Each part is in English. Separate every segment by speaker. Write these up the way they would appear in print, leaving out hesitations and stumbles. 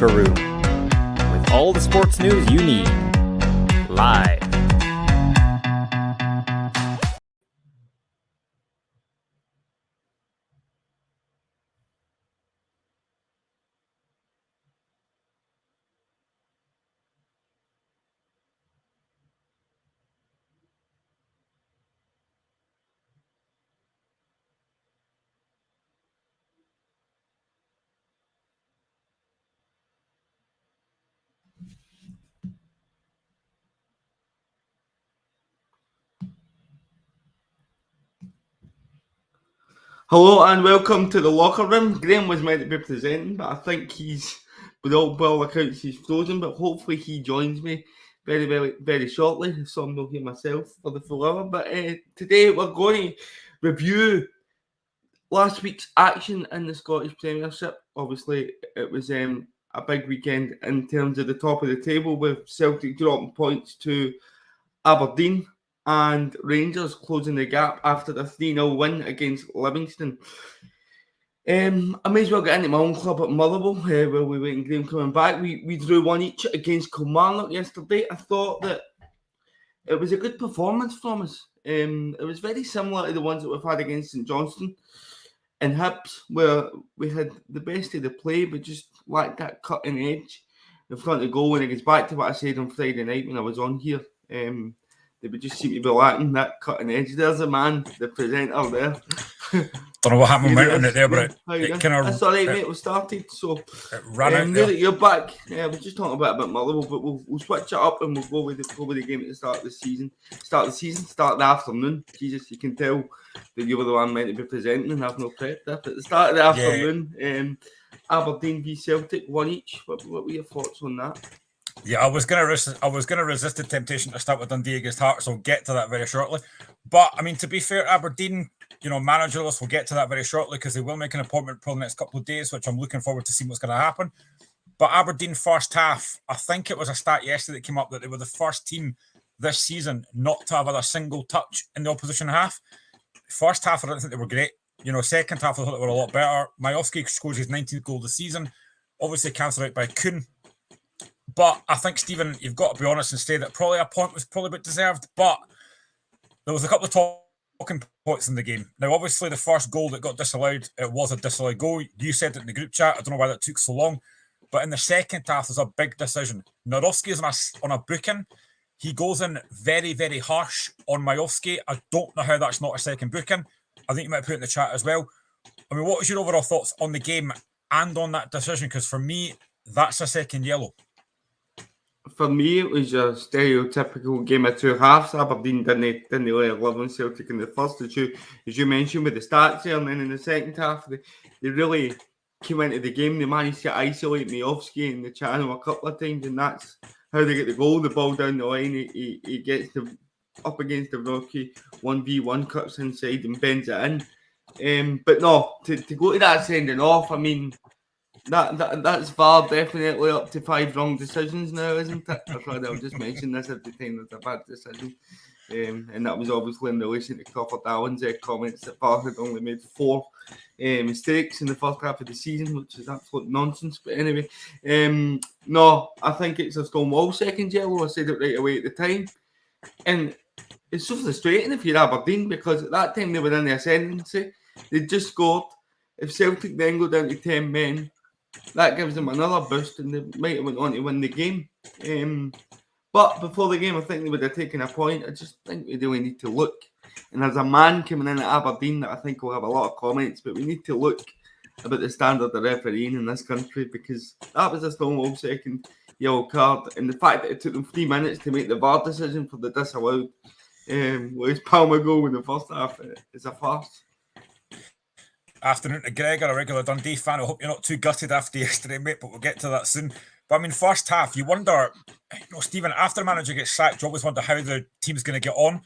Speaker 1: Locker Room, with all the sports news you need, live.
Speaker 2: Hello and welcome to the Locker Room. Graham was meant to be presenting, but I think he's, by all accounts, he's frozen. But hopefully he joins me very shortly, so I'm not here myself for the full hour. But today we're going to review last week's action in the Scottish Premiership. Obviously, it was a big weekend in terms of the top of the table, with Celtic dropping points to Aberdeen and Rangers closing the gap after the 3-0 win against Livingston. I may as well get into my own club at Motherwell while we wait on Graham coming back. We drew 1 each against Kilmarnock yesterday. I thought that it was a good performance from us. It was very similar to the ones that we've had against St Johnstone and Hibees, where we had the best of the play but just lacked that cutting edge in front of goal. And it goes back to what I said on Friday night when I was on here. They would just seem to be lacking that cutting edge. There's a man, the presenter there.
Speaker 3: Don't know what happened on it there, but it kind of...
Speaker 2: That's all right, mate. We started, so...
Speaker 3: It ran out
Speaker 2: there. You're back. Yeah, we're just talking about Motherwell, but we'll switch it up and we'll go with the game at the start of the season. Start the afternoon. Jesus, you can tell that you were the one meant to be presenting and have no prep there. But at the start of the afternoon, Aberdeen v Celtic, 1 each. What were your thoughts on that?
Speaker 3: Yeah, I was gonna resist the temptation to start with Dundee against Hearts. So I'll get to that very shortly. But I mean, to be fair, Aberdeen, managerless, we'll get to that very shortly because they will make an appointment for the next couple of days, which I'm looking forward to seeing what's going to happen. But Aberdeen first half, I think it was a stat yesterday that came up that they were the first team this season not to have had a single touch in the opposition half. First half, I don't think they were great. Second half, I thought they were a lot better. Majowski scores his 19th goal of the season, obviously cancelled out by Kuhn. But I think, Stephen, you've got to be honest and say that probably a point was probably a bit deserved, but there was a couple of talking points in the game. Now, obviously, the first goal that got disallowed, it was a disallowed goal. You said it in the group chat. I don't know why that took so long. But in the second half, there's a big decision. Narowski is on a booking. He goes in very, very harsh on Majowski. I don't know how that's not a second booking. I think you might put it in the chat as well. I mean, what was your overall thoughts on the game and on that decision? Because for me, that's a second yellow.
Speaker 2: For me, it was a stereotypical game of two halves. Aberdeen didn't really love on Celtic in the first, as you mentioned with the stats there, and then in the second half, they really came into the game. They managed to isolate Majowski in the channel a couple of times, and that's how they get the goal. The ball down the line, he gets up against the Rocky, 1v1, cuts inside and bends it in. But no, to go to that sending off, I mean, that's VAR definitely up to 5 wrong decisions now, isn't it? I'll just mention this every time there's a bad decision. And that was obviously in relation to Crawford Allen's comments that VAR had only made 4 mistakes in the first half of the season, which is absolute nonsense. But anyway, no, I think it's a Stonewall second yellow. I said it right away at the time. And it's so frustrating if you're Aberdeen, because at that time they were in the ascendancy. They just scored. If Celtic then go down to 10 men, that gives them another boost and they might have went on to win the game. But before the game, I think they would have taken a point. I just think we really need to look. And there's a man coming in at Aberdeen that I think will have a lot of comments, but we need to look about the standard of refereeing in this country, because that was a Stonewall second yellow card. And the fact that it took them 3 minutes to make the VAR decision for the disallowed was Palmer goal in the first half is a farce.
Speaker 3: Afternoon to Gregor, a regular Dundee fan. I hope you're not too gutted after yesterday, mate, but we'll get to that soon. But I mean, first half, you wonder, Stephen, after a manager gets sacked, you always wonder how the team's going to get on.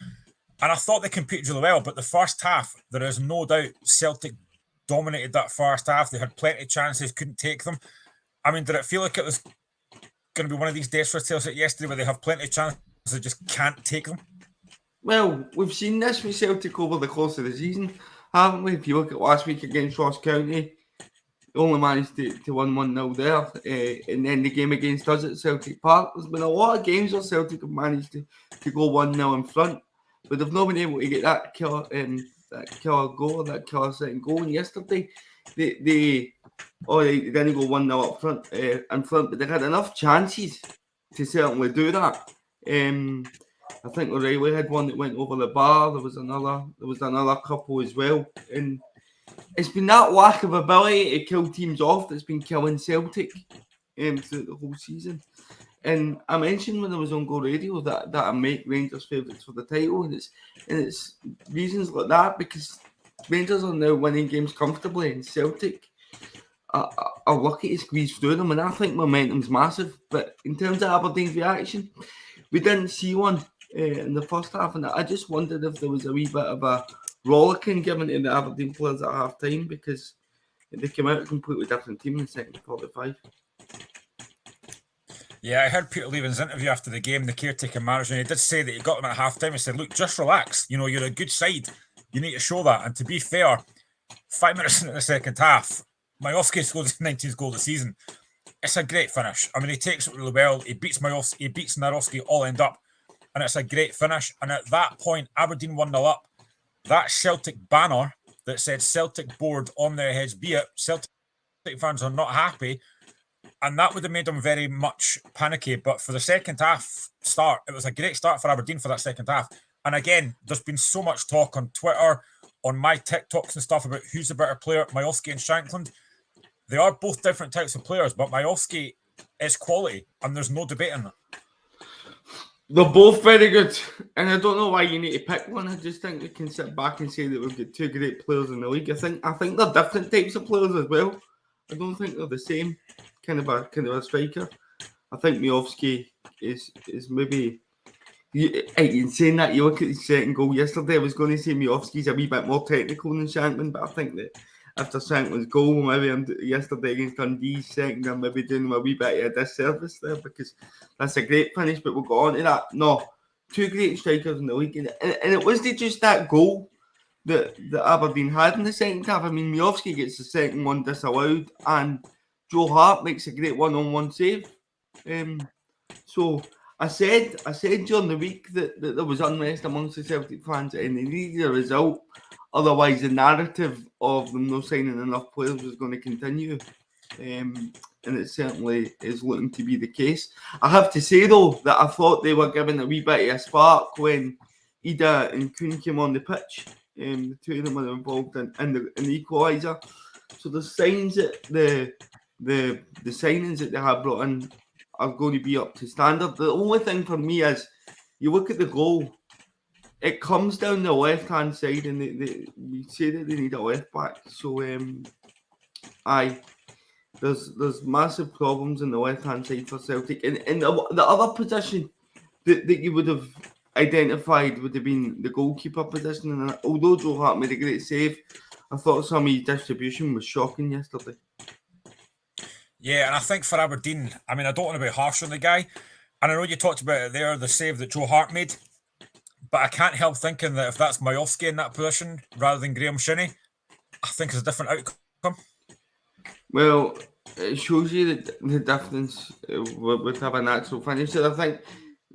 Speaker 3: And I thought they competed really well, but the first half, there is no doubt Celtic dominated that first half. They had plenty of chances, couldn't take them. I mean, did it feel like it was going to be one of these days for Celtic yesterday where they have plenty of chances, they just can't take them?
Speaker 2: Well, we've seen this with Celtic over the course of the season, haven't we? If you look at last week against Ross County, only managed to win 1-0 there. And then the game against us at Celtic Park. There's been a lot of games where Celtic have managed to go 1-0 in front, but they've not been able to get that killer goal, that killer second goal. And yesterday, they didn't go 1-0 up front, in front, but they had enough chances to certainly do that. I think O'Reilly had one that went over the bar. There was another couple as well, and it's been that lack of ability to kill teams off that's been killing Celtic throughout the whole season. And I mentioned when I was on Go Radio that I make Rangers favourites for the title, and it's reasons like that, because Rangers are now winning games comfortably, and Celtic are lucky to squeeze through them, and I think momentum's massive. But in terms of Aberdeen's reaction, we didn't see one in the first half, and I just wondered if there was a wee bit of a rollicking given to the Aberdeen players at half time, because they came out a completely different team in the second 45.
Speaker 3: Yeah, I heard Peter Leven's interview after the game, the caretaker manager, and he did say that he got them at half time. He said, look, just relax. You know, you're a good side. You need to show that. And to be fair, 5 minutes into the second half, Majowski scored his 19th goal of the season. It's a great finish. I mean, he takes it really well. He beats Narowski all end up. And it's a great finish. And at that point, Aberdeen 1-0 up. That Celtic banner that said Celtic board on their heads, be it Celtic fans are not happy. And that would have made them very much panicky. But for the second half start, it was a great start for Aberdeen for that second half. And again, there's been so much talk on Twitter, on my TikToks and stuff about who's the better player, Majowski and Shankland. They are both different types of players, but Majowski is quality, and there's no debating that.
Speaker 2: They're both very good, and I don't know why you need to pick one. I just think we can sit back and say that we've got two great players in the league. I think they're different types of players as well. I don't think they're the same kind of a striker. I think Majowski is maybe. In saying that, you look at his second goal yesterday, I was going to say Majowski's a wee bit more technical than Shankland, but I think that after Shankland's goal, maybe yesterday against Dundee's second, I'm maybe doing him a wee bit of a disservice there, because that's a great finish, but we'll go on to that. No, two great strikers in the league, and it wasn't just that goal that Aberdeen had in the second half. I mean, Majowski gets the second one disallowed, and Joe Hart makes a great one-on-one save. So I said during the week that there was unrest amongst the Celtic fans and they needed a result. Otherwise, the narrative of them not signing enough players was going to continue. And it certainly is looking to be the case. I have to say, though, that I thought they were giving a wee bit of a spark when Ida and Kuhn came on the pitch. The two of them were involved in the equaliser. So the signs that the signings that they have brought in are going to be up to standard. The only thing for me is, you look at the goal, it comes down the left-hand side, and we say that they need a left-back. So, there's massive problems in the left-hand side for Celtic. And the other position that you would have identified would have been the goalkeeper position. And although Joe Hart made a great save, I thought some of his distribution was shocking yesterday.
Speaker 3: Yeah, and I think for Aberdeen, I mean, I don't want to be harsh on the guy. And I know you talked about it there, the save that Joe Hart made. But I can't help thinking that if that's Majowski in that position rather than Graham Shinnie, I think it's a different outcome.
Speaker 2: Well, it shows you that the difference would have a natural finish. So I think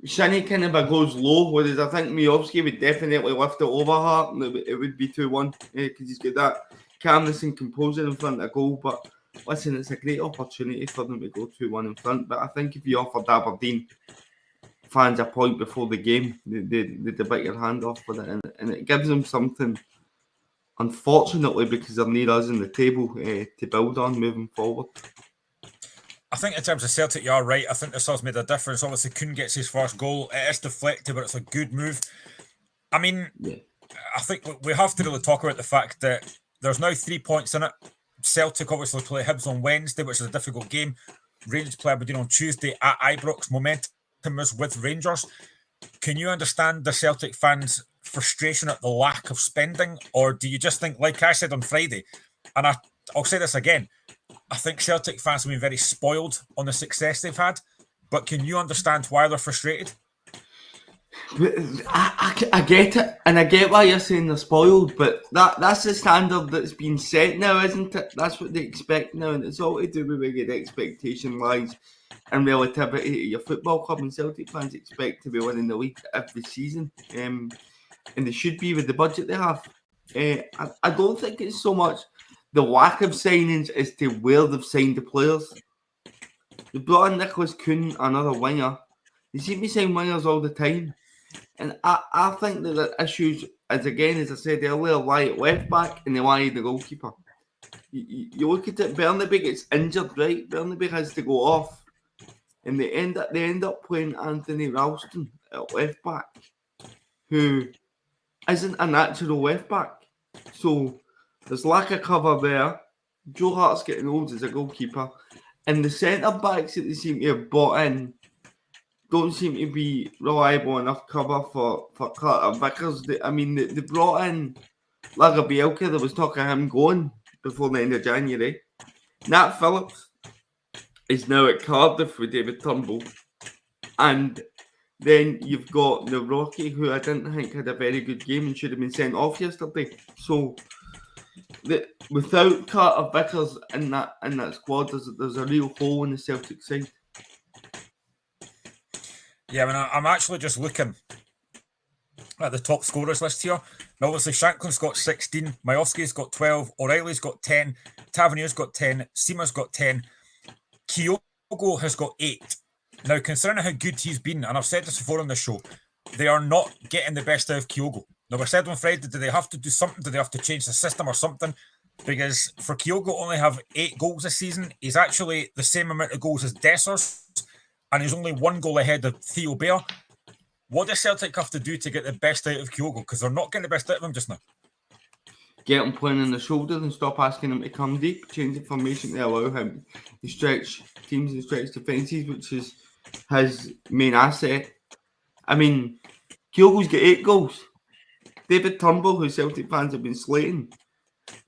Speaker 2: Shinnie kind of goes low, whereas I think Majowski would definitely lift it over Hart, and it would be 2-1 because he's got that calmness and composure in front of goal. But listen, it's a great opportunity for them to go 2-1 in front. But I think if you offered Aberdeen fans a point before the game, they'd bite your hand off with it, and it gives them something, unfortunately, because they're near us in the table to build on moving forward.
Speaker 3: I think in terms of Celtic, you're right. I think this has made a difference. Obviously, Kuhn gets his first goal. It is deflected, but it's a good move. I mean, yeah. I think we have to really talk about the fact that there's now 3 points in it. Celtic obviously play Hibs on Wednesday, which is a difficult game. Rangers play Aberdeen on Tuesday at Ibrox. Momentum is with Rangers. Can you understand the Celtic fans' frustration at the lack of spending, or do you just think, like I said on Friday, and I'll say this again, I think Celtic fans have been very spoiled on the success they've had, but can you understand why they're frustrated?
Speaker 2: But I get it, and I get why you're saying they're spoiled, but that's the standard that's been set now, isn't it? That's what they expect now, and it's all to do with where your expectation lies and relativity to your football club. And Celtic fans expect to be winning the league every season, and they should be with the budget they have. I don't think it's so much the lack of signings as to where they've signed the players. They brought in Nicholas Kuhn, another winger. They seem to sign wingers all the time. And I think that the issues, as I said earlier, lie at left back and they lie at the goalkeeper. You look at it, Bernabei gets injured, right? Bernabei has to go off. And they end up playing Anthony Ralston at left back, who isn't a natural left back. So there's lack of cover there. Joe Hart's getting old as a goalkeeper. And the centre backs that they seem to have bought in don't seem to be reliable enough cover for Carter Vickers. They brought in Bielka. There was talk of him going before the end of January. Nat Phillips is now at Cardiff with David Turnbull. And then you've got Nawrocki, who I didn't think had a very good game and should have been sent off yesterday. So without Carter Vickers in that squad, there's a real hole in the Celtic side.
Speaker 3: Yeah, I'm actually just looking at the top scorers list here. Now, obviously, Shanklin's got 16, Majowski's got 12, O'Reilly's got 10, Tavernier's got 10, Seamer's got 10, Kyogo has got 8. Now, considering how good he's been, and I've said this before on the show, they are not getting the best out of Kyogo. Now, we said on Friday, do they have to do something? Do they have to change the system or something? Because for Kyogo only have 8 goals this season, he's actually the same amount of goals as Dessers, and he's only 1 goal ahead of Theo Bair. What does Celtic have to do to get the best out of Kyogo? Because they're not getting the best out of him just now.
Speaker 2: Get him playing on the shoulder and stop asking him to come deep. Change the formation to allow him to stretch teams and stretch defences, which is his main asset. I mean, Kyogo's got 8 goals. David Turnbull, who Celtic fans have been slating,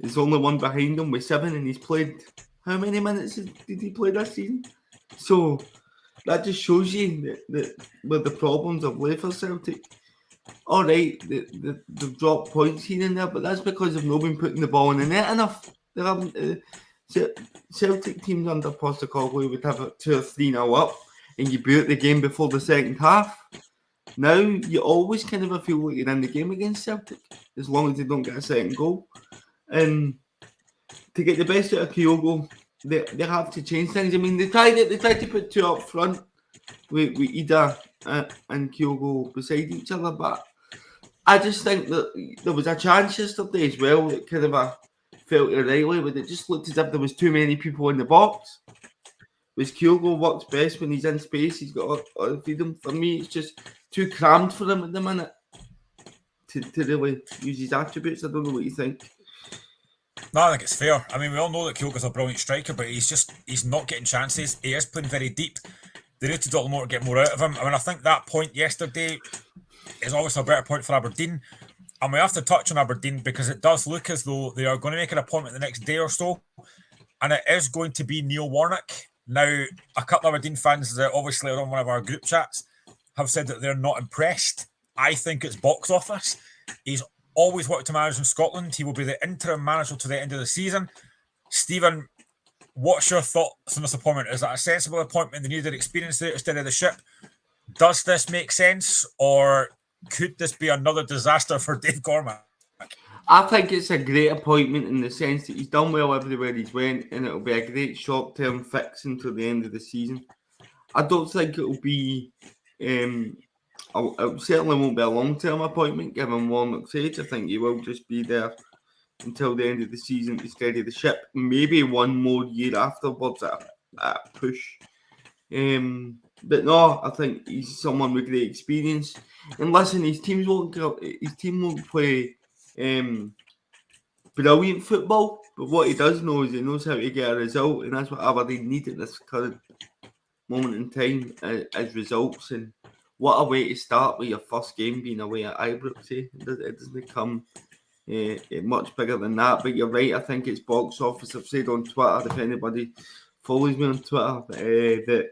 Speaker 2: is only one behind him with 7, and he's played how many minutes did he play this season? So that just shows you where the problems have lay for Celtic. All right, they've dropped points here and there, but that's because they've not been putting the ball in the net enough. They haven't. Celtic teams under Postecoglou would have a 2 or 3-0 up, and you boot the game before the second half. Now you always kind of feel like you're in the game against Celtic, as long as they don't get a second goal. And to get the best out of Kyogo, they have to change things. I mean, they tried to put 2 up front with Ida and Kyogo beside each other, but I just think that there was a chance yesterday as well that kind of felt O'Reilly, but it just looked as if there was too many people in the box. Which Kyogo works best when he's in space. He's got a freedom. For me, it's just too crammed for him at the minute to really use his attributes. I don't know what you think.
Speaker 3: No, I think it's fair. I mean, we all know that Kyogo's a brilliant striker, but he's not getting chances. He is playing very deep. They need to do a lot more to get more out of him. I mean, I think that point yesterday is obviously a better point for Aberdeen. And we have to touch on Aberdeen because it does look as though they are going to make an appointment the next day or so. And it is going to be Neil Warnock. Now, a couple of Aberdeen fans that obviously are on one of our group chats have said that they're not impressed. I think it's box office. He's always wanted to manage in Scotland. He will be the interim manager to the end of the season. Stephen, what's your thoughts on this appointment? Is that a sensible appointment? They needed experience there instead of the ship. Does this make sense, or could this be another disaster for Dave Cormack?
Speaker 2: I think it's a great appointment in the sense that he's done well everywhere he's went, and it'll be a great short-term fix until the end of the season. I don't think it'll be... it certainly won't be a long-term appointment, given Warnock's age. I think he will just be there until the end of the season to steady the ship. Maybe one more year afterwards at a push. But no, I think he's someone with great experience. And listen, his team won't play brilliant football, but what he does know is he knows how to get a result, and that's what Aberdeen need at this current moment in time as results. And what a way to start with your first game being away at Ibrox. It doesn't come much bigger than that, but you're right, I think it's box office. I've said on Twitter, if anybody follows me on Twitter, that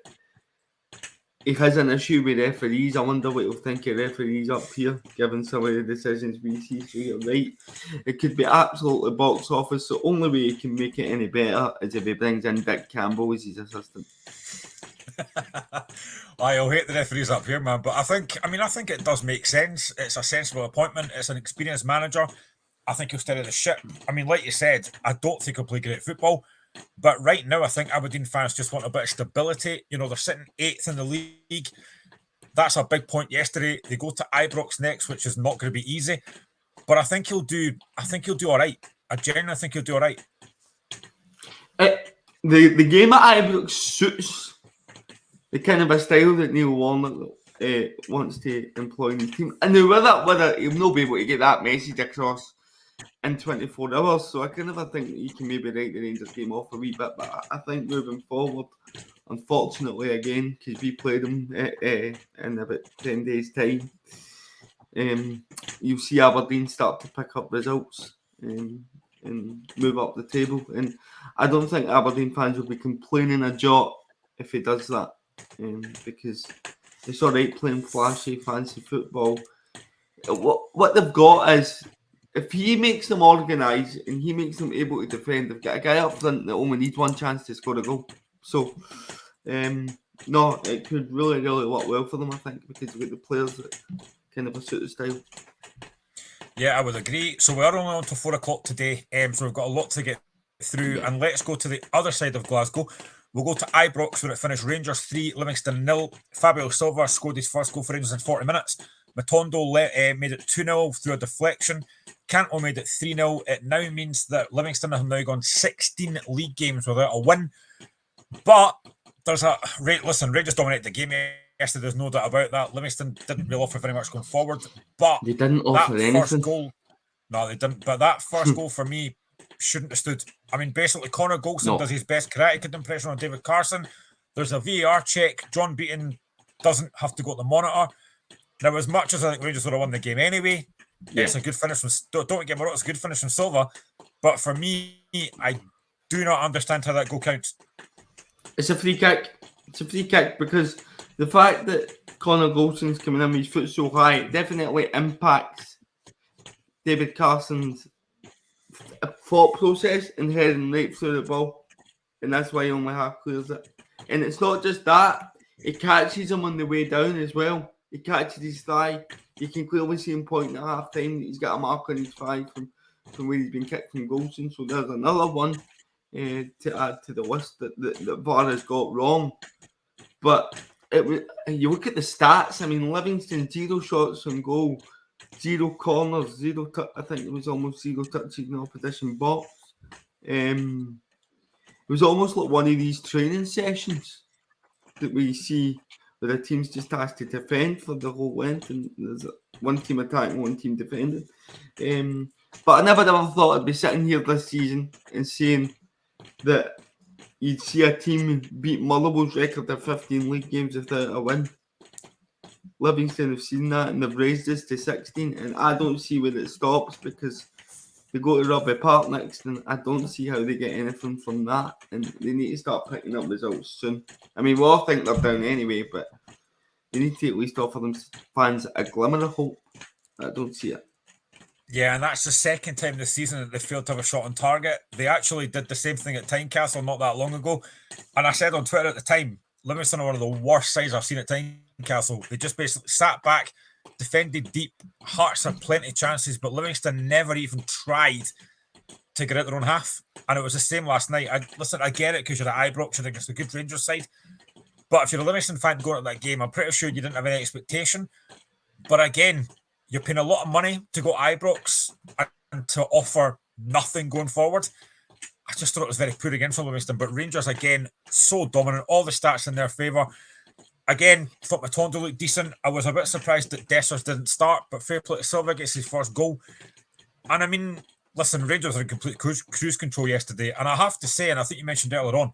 Speaker 2: he has an issue with referees. I wonder what he'll think of referees up here, given some of the decisions we see. So you're right. It could be absolutely box office. The only way he can make it any better is if he brings in Dick Campbell as his assistant.
Speaker 3: I'll hate the referees up here, man. But I think it does make sense. It's a sensible appointment. It's an experienced manager. I think he'll steady the ship. I mean, like you said, I don't think he'll play great football. But right now, I think Aberdeen fans just want a bit of stability. You know, they're sitting 8th in the league. That's a big point yesterday. They go to Ibrox next, which is not going to be easy. But I think he'll do all right. I genuinely think he'll do all right.
Speaker 2: The game at Ibrox suits the kind of a style that Neil Warnock wants to employ in the team. And whether he'll not be able to get that message across in 24 hours, so I kind of think that you can maybe write the Rangers game off a wee bit, but I think moving forward, unfortunately again, because we play them in about 10 days' time, you'll see Aberdeen start to pick up results and move up the table, and I don't think Aberdeen fans will be complaining a jot if he does that, because it's alright playing flashy, fancy football. What they've got is, if he makes them organised and he makes them able to defend, they've got a guy up front that only needs one chance to score a goal. So, no, it could really, really work well for them, I think, because they've got the players that kind of suit the style.
Speaker 3: Yeah, I would agree. So we're only on to 4 o'clock today, so we've got a lot to get through. And let's go to the other side of Glasgow. We'll go to Ibrox, where it finished Rangers 3, Livingston 0. Fabio Silva scored his first goal for Rangers in 40 minutes. Matondo made it 2-0 through a deflection. Cantwell made it 3-0. It now means that Livingston have now gone 16 league games without a win. But there's Rangers dominated the game yesterday. There's no doubt about that. Livingston didn't really offer very much going forward. But
Speaker 2: they didn't offer anything.
Speaker 3: No, they didn't. But that first goal for me shouldn't have stood. I mean, basically, Connor Golson does his best Karate Kid impression on David Carson. There's a VAR check. John Beaton doesn't have to go to the monitor. Now, as much as I think Rangers would have won the game anyway, it's a good finish from. Don't get me wrong, it's a good finish from Silva. But for me, I do not understand how that goal counts.
Speaker 2: It's a free kick. It's a free kick because the fact that Connor Golson's coming in with his foot so high definitely impacts David Carson's thought process and heading right through the ball. And that's why he only half clears it. And it's not just that, he catches him on the way down as well. He catches his thigh. You can clearly see him pointing at half time that he's got a mark on his thigh from where he's been kicked from Golson. So there's another one to add to the list that VAR has got wrong. But you look at the stats, I mean, Livingston, 0 shots on goal, 0 corners, I think it was almost 0 touches in the opposition box. It was almost like one of these training sessions that we see where the team's just asked to defend for the whole length, and there's one team attacking, one team defending. But I never thought I'd be sitting here this season and saying that you'd see a team beat Motherwell's record of 15 league games without a win. Livingston have seen that and they've raised this to 16, and I don't see where it stops because they go to Rugby Park next, and I don't see how they get anything from that, and they need to start picking up results soon. I mean, we all think they're down anyway, but they need to at least offer them fans a glimmer of hope. I don't see it.
Speaker 3: Yeah, and that's the second time this season that they failed to have a shot on target. They actually did the same thing at Tynecastle not that long ago, and I said on Twitter at the time, Livingston are one of the worst sides I've seen at Tynecastle. They just basically sat back, defended deep. Hearts had plenty of chances, but Livingston never even tried to get out their own half. And it was the same last night. I get it because you're at Ibrox, you're against a good Rangers side. But if you're a Livingston fan going to that game, I'm pretty sure you didn't have any expectation. But again, you're paying a lot of money to go to Ibrox and to offer nothing going forward. I just thought it was very poor again for Livingston. But Rangers, again, so dominant. All the stats in their favour. Again, thought Matondo looked decent. I was a bit surprised that Dessers didn't start, but fair play to Silva, gets his first goal. And I mean, listen, Rangers are in complete cruise control yesterday. And I have to say, and I think you mentioned earlier on,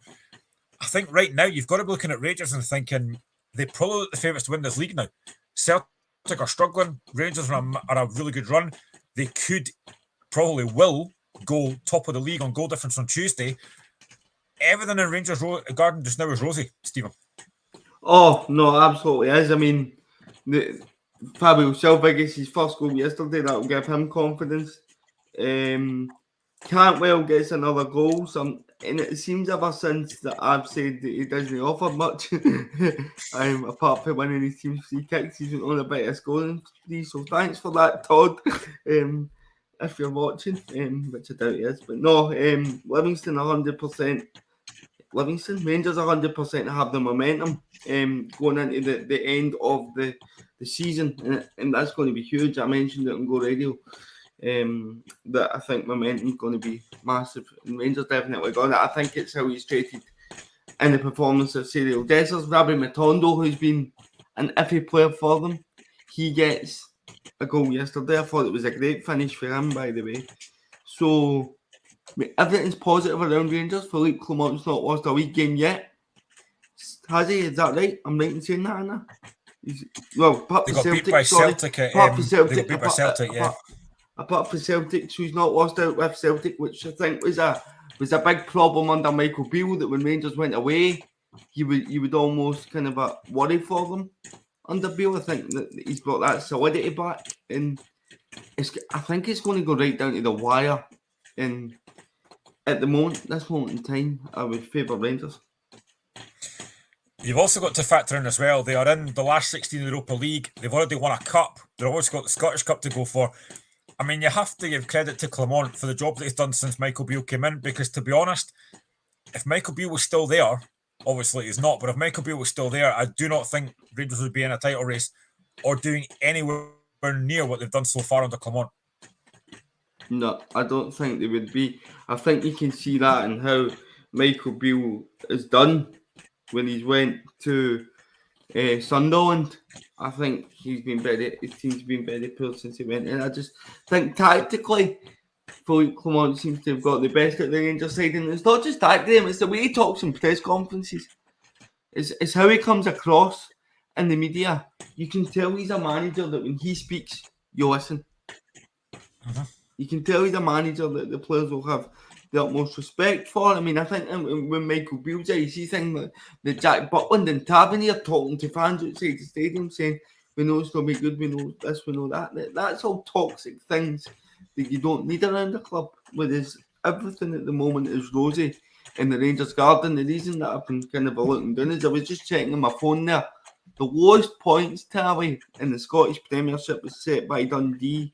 Speaker 3: I think right now you've got to be looking at Rangers and thinking they probably look the favourites to win this league now. Celtic are struggling. Rangers are on a really good run. They probably will go top of the league on goal difference on Tuesday. Everything in Rangers Garden just now is rosy, Stephen.
Speaker 2: Oh, no, absolutely is. I mean, Fabio Silva gets his first goal yesterday. That will give him confidence. Cantwell gets another goal. And it seems ever since that I've said that he doesn't offer much, apart from winning his team's free kicks, he's on a bit of scoring spree. So thanks for that, Todd. If you're watching, which I doubt he is, but no, Livingston 100%. Livingston Rangers 100% have the momentum going into the end of the season, and that's going to be huge. I mentioned it on Go Radio. That I think momentum is going to be massive, and Rangers definitely got it. I think it's illustrated in the performance of Cyril Dessers. Rabbi Matondo, who's been an iffy player for them, he gets a goal yesterday. I thought it was a great finish for him, by the way. So everything's positive around Rangers. Philippe Clement's not lost a league game yet. Has he? Is that right? I'm right in saying that, Anna? Apart from Celtic, apart from Celtic, who's not lost out with Celtic, which I think was a big problem under Michael Beale, that when Rangers went away, you would almost kind of worry for them under Beale. I think that he's got that solidity back, and I think it's going to go right down to the wire. And at the moment, this moment in time, I would favour Rangers.
Speaker 3: You've also got to factor in as well, they are in the last 16 in the Europa League. They've already won a cup. They've also got the Scottish Cup to go for. I mean, you have to give credit to Clement for the job that he's done since Michael Beale came in, because to be honest, if Michael Beale was still there, obviously he's not, but if Michael Beale was still there, I do not think Rangers would be in a title race or doing anywhere near what they've done so far under Clement.
Speaker 2: No, I don't think they would be. I think you can see that in how Michael Beale has done when he's went to Sunderland. I think his team's been very poor since he went, and I just think tactically, Philippe Clement seems to have got the best at the Rangers side, and it's not just tactically, it's the way he talks in press conferences. It's how he comes across in the media. You can tell he's a manager that when he speaks, you listen. You can tell he's a manager that the players will have the utmost respect for. I mean, I think when Michael Beale's there, you see things like the Jack Butland and Tavernier talking to fans outside the stadium saying, we know it's going to be good, we know this, we know that. That's all toxic things that you don't need around the club, whereas everything at the moment is rosy in the Rangers garden. The reason that I've been kind of looking down is I was just checking on my phone there. The lowest points tally in the Scottish Premiership was set by Dundee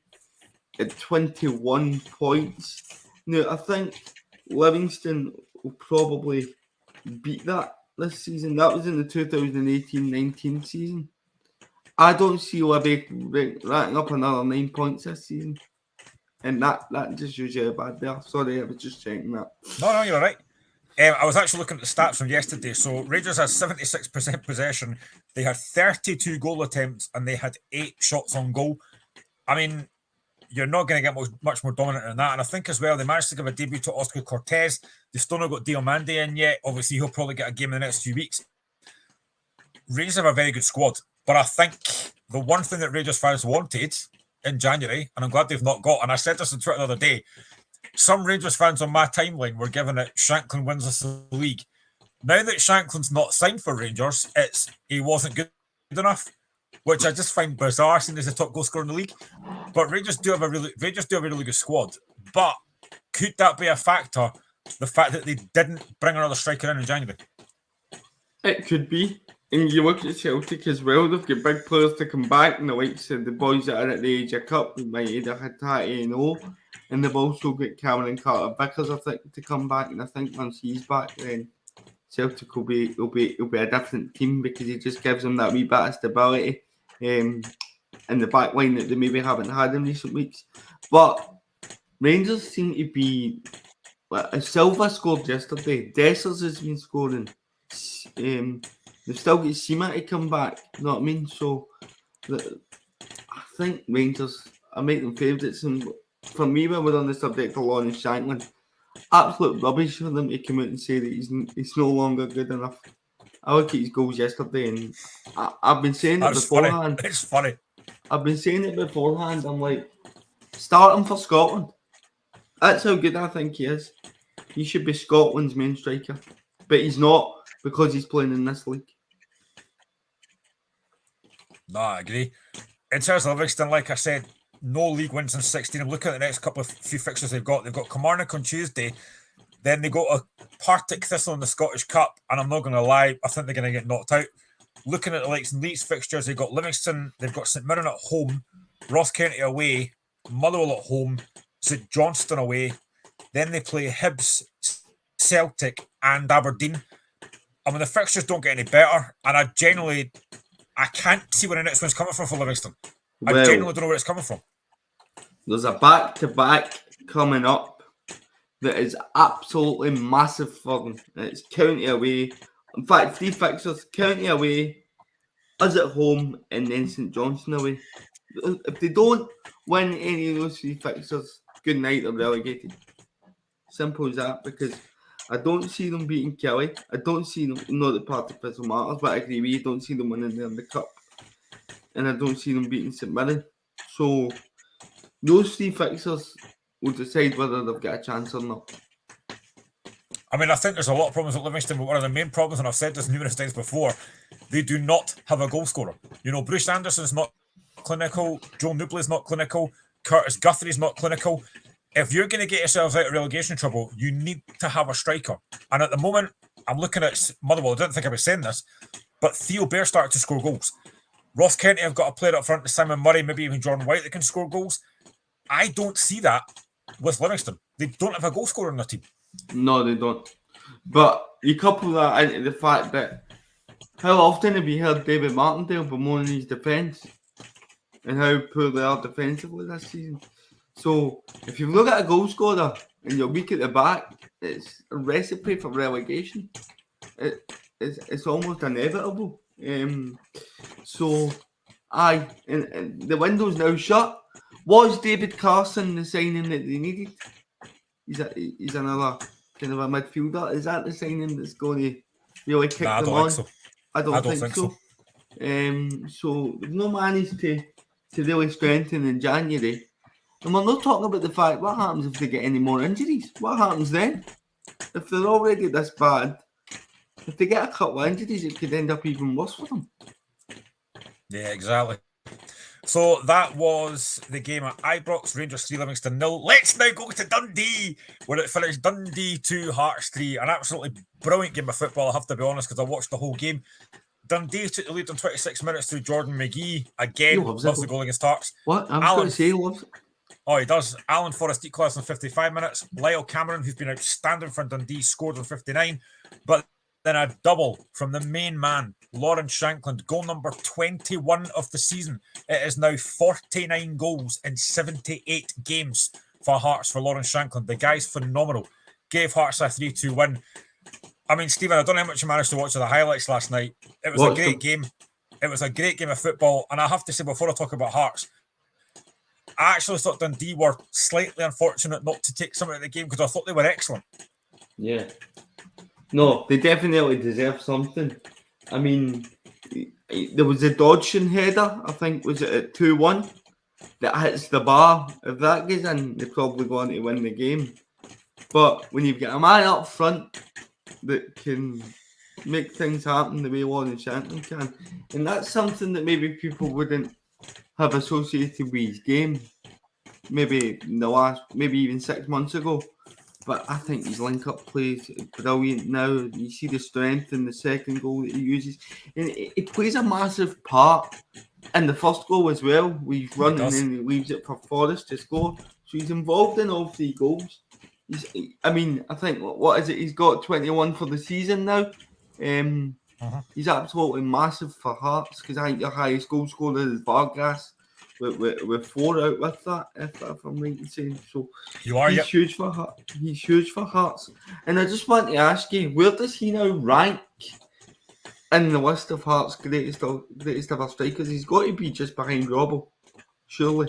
Speaker 2: at 21 points. Now, I think Livingston will probably beat that this season. That was in the 2018-19 season. I don't see Livy racking up another 9 points this season. And that just shows you how bad they are. Sorry, I was just checking that.
Speaker 3: No, you're right. I was actually looking at the stats from yesterday. So Rangers had 76% possession. They had 32 goal attempts and they had 8 shots on goal. I mean, you're not going to get much more dominant than that. And I think as well, they managed to give a debut to Oscar Cortez. They've still not got Diomande in yet. Obviously, he'll probably get a game in the next few weeks. Rangers have a very good squad. But I think the one thing that Rangers fans wanted in January, and I'm glad they've not got, and I said this on Twitter the other day, some Rangers fans on my timeline were giving it Shanklin wins us the league. Now that Shanklin's not signed for Rangers, he wasn't good enough, which I just find bizarre, seeing as the top goal scorer in the league. But Rangers do have a really good squad. But could that be a factor? The fact that they didn't bring another striker in January.
Speaker 2: It could be. And you look at Celtic as well, they've got big players to come back, and the likes of the boys that are at the Asia Cup, Maeda Hatate and O. And they've also got Cameron Carter-Vickers, I think, to come back. And I think once he's back, then Celtic will be a different team, because he just gives them that wee bit of stability in the back line that they maybe haven't had in recent weeks. But Rangers seem to be, Silva scored yesterday, Dessers has been scoring. They've still got Sima to come back, you know what I mean? So I think Rangers, I make them favourites. And for me, when we're on the subject of Lawrence Shanklin, absolute rubbish for them to come out and say that he's no longer good enough. I look at his goals yesterday, and I've been saying it beforehand.
Speaker 3: Funny. It's funny.
Speaker 2: I've been saying it beforehand. I'm like, start him for Scotland. That's how good I think he is. He should be Scotland's main striker. But he's not, because he's playing in this league.
Speaker 3: No, I agree. In terms of Livingston, like I said, no league wins in 16. I'm looking at the next few fixtures they've got. They've got Kilmarnock on Tuesday. Then they go to Partick Thistle in the Scottish Cup. And I'm not going to lie, I think they're going to get knocked out. Looking at the likes and Leeds fixtures, they've got Livingston, they've got St Mirren at home, Ross County away, Motherwell at home, St Johnstone away. Then they play Hibs, Celtic, and Aberdeen. I mean, the fixtures don't get any better. And I can't see where the next one's coming from for Livingston. I genuinely don't know where it's coming from.
Speaker 2: There's a back-to-back coming up that is absolutely massive for them. It's County away. In fact, 3 fixtures: County away, us at home, and then St Johnstone away. If they don't win any of those 3 fixtures, good night, they're relegated. Simple as that, because I don't see them beating Kelly. I don't see them, not that part of Pistol matters, but I agree with you, don't see them winning the Cup. And I don't see them beating St Mirren. So those 3 fixtures will decide whether they've got a chance or not.
Speaker 3: I mean, I think there's a lot of problems with Livingston, but one of the main problems, and I've said this numerous times before, they do not have a goal scorer. You know, Bruce Anderson's not clinical, Joe Newbley's not clinical, Curtis Guthrie's not clinical. If you're going to get yourselves out of relegation trouble, you need to have a striker. And at the moment, I'm looking at Motherwell. I didn't think I was saying this, but Theo Bair started to score goals. Ross County have got a player up front, Simon Murray, maybe even Jordan White, that can score goals. I don't see that with Livingston. They don't have a goal scorer on their team. No,
Speaker 2: they don't. But you couple that into the fact that how often have you heard David Martindale bemoaning his defence and how poor they are defensively this season? So if you look at a goal scorer and you're weak at the back, it's a recipe for relegation. It's almost inevitable. So aye, and the window's now shut. Was David Carson the signing that they needed? He's another kind of a midfielder. Is that the signing that's going to really kick them on?
Speaker 3: So.
Speaker 2: I don't think so. So they've not managed to really strengthen in January. And we're not talking about the fact, what happens if they get any more injuries? What happens then? If they're already this bad, if they get a couple of injuries, it could end up even worse for them.
Speaker 3: Yeah, exactly. So that was the game at Ibrox, Rangers 3, Livingston 0. Let's now go to Dundee, where it finished Dundee 2, Hearts 3. An absolutely brilliant game of football, I have to be honest, because I watched the whole game. Dundee took the lead in 26 minutes through Jordan McGee. Again, loves the goal against Hearts.
Speaker 2: What? I was going to say he loves it.
Speaker 3: Oh, he does. Alan Forrest equalised in 55 minutes. Lyle Cameron, who's been outstanding for Dundee, scored in 59. But then a double from the main man, Lawrence Shankland, goal number 21 of the season. It is now 49 goals in 78 games for Hearts for Lawrence Shankland. The guy's phenomenal. Gave Hearts a 3-2 win. I mean, Stephen, I don't know how much you managed to watch of the highlights last night. It was a great game. It was a great game of football. And I have to say, before I talk about Hearts, I actually thought Dundee were slightly unfortunate not to take something out of the game because I thought they were excellent.
Speaker 2: Yeah. No, they definitely deserve something. I mean, there was a Dodgson header, I think, was it at 2-1, that hits the bar. If that goes in, they're probably going to win the game. But when you've got a man up front that can make things happen the way Lawrence Shankland can, and that's something that maybe people wouldn't have associated with his game, maybe in the last, maybe even 6 months ago. But I think his link-up play is brilliant now. You see the strength in the second goal that he uses. And he plays a massive part in the first goal as well. He's running and he leaves it for Forrest to score. So he's involved in all 3 goals. I think, what is it? He's got 21 for the season now. He's absolutely massive for Hearts because I think the highest goal scorer is Vargas. With 4 out with that, if I'm right in saying so. He's huge for Hearts. He's huge for Hearts. And I just want to ask you, where does he now rank in the list of Hearts' greatest ever strikers? He's got to be just behind Robbo, surely.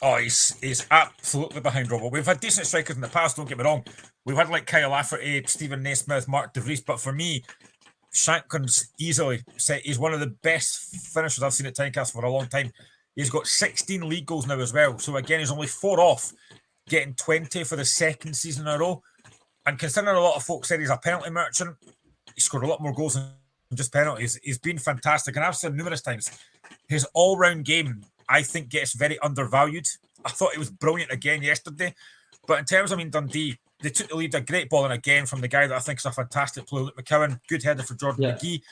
Speaker 3: Oh, he's absolutely behind Robbo. We've had decent strikers in the past, don't get me wrong. We've had like Kyle Lafferty, Stephen Naismith, Mark De Vries, but for me, Shankland's easily set. He's one of the best finishers I've seen at Tynecastle for a long time. He's got 16 league goals now as well. So again, he's only 4 off getting 20 for the second season in a row. And considering a lot of folks said he's a penalty merchant, he scored a lot more goals than just penalties. He's been fantastic. And I've said numerous times, his all-round game, I think, gets very undervalued. I thought he was brilliant again yesterday. But in terms of, Dundee, they took the lead, a great ball, and again from the guy that I think is a fantastic player, Luke McCowan, good header for Jordan McGee.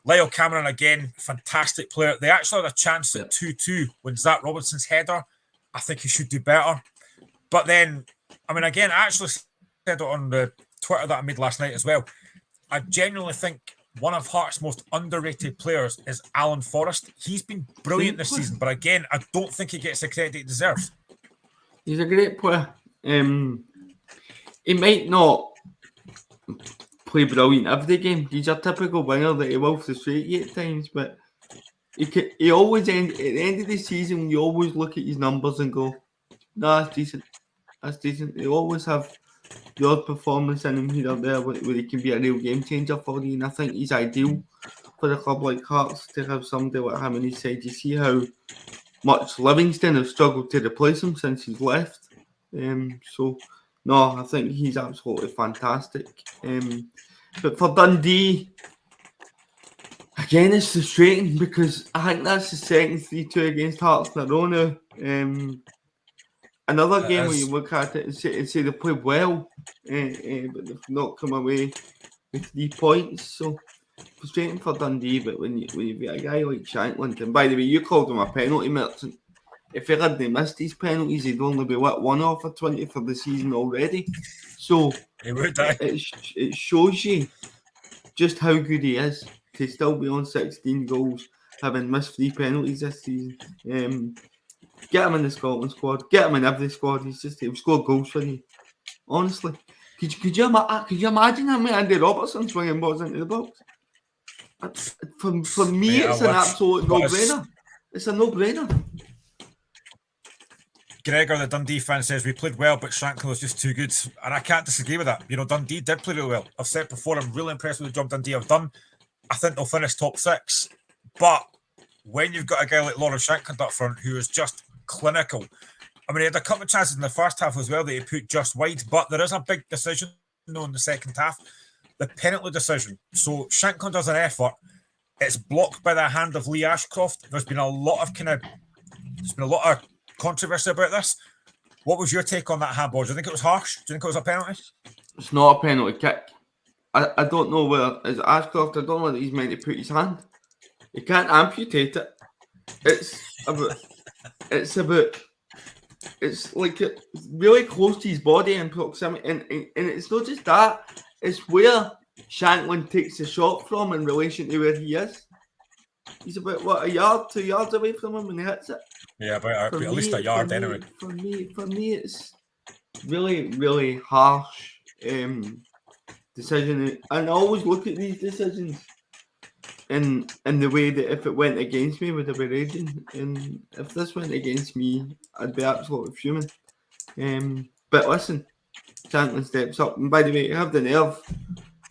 Speaker 3: Lyle Cameron, again, fantastic player. They actually had a chance at 2-2 when Zach Robinson's header. I think he should do better. But then, again, I actually said it on the Twitter that I made last night as well. I genuinely think one of Hearts' most underrated players is Alan Forrest. He's been brilliant this season, but again, I don't think he gets the credit he deserves.
Speaker 2: He's a great player. He might not play brilliant every game. He's a typical winger that he will frustrate you at times, but he always at the end of the season, you always look at his numbers and go, no, that's decent. That's decent. He'll always have the odd performance in him here or there where he can be a real game changer for you, and I think he's ideal for a club like Hearts to have somebody like him on his side. You see how much Livingston has struggled to replace him since he's left. So, no, I think he's absolutely fantastic. But for Dundee, again, it's frustrating because I think that's the second 3-2 against Hearts in a row now. Another game where you look at it and say they played well, but they've not come away with 3 points. So frustrating for Dundee, but when you've got a guy like Shankland, and by the way, you called him a penalty merchant. If he hadn't missed these penalties, he'd only be 1 off of 20 for the season already. So it shows you just how good he is to still be on 16 goals, having missed 3 penalties this season. Get him in the Scotland squad. Get him in every squad. He'll score goals for you. Honestly, could you imagine how many Andy Robertson swinging balls into the box? For me, it's an absolute no-brainer. It's a no-brainer.
Speaker 3: Gregor, the Dundee fan, says we played well, but Shankland was just too good, and I can't disagree with that. Dundee did play really well. I've said before, I'm really impressed with the job Dundee have done. I think they'll finish top 6, but when you've got a guy like Lawrence Shankland up front who is just clinical. He had a couple of chances in the first half as well that he put just wide, but there is a big decision in the second half, the penalty decision. So Shankland does an effort. It's blocked by the hand of Lee Ashcroft. There's been a lot of controversy about this. What was your take on that handball? Do you think it was harsh? Do you think it was a penalty?
Speaker 2: It's not a penalty kick. I don't know where is Ashcroft. I don't know whether he's meant to put his hand. He can't amputate it. It's like really close to his body in proximity, and it's not just that. It's where Shankland takes the shot from in relation to where he is. He's about 2 yards away from him when he hits it. Yeah,
Speaker 3: about at least a yard anyway.
Speaker 2: For me, it's really, really harsh decision, and I always look at these decisions in the way that if it went against me, would I be raging? And if this went against me, I'd be absolutely fuming. But listen, Shankland steps up, and by the way, you have the nerve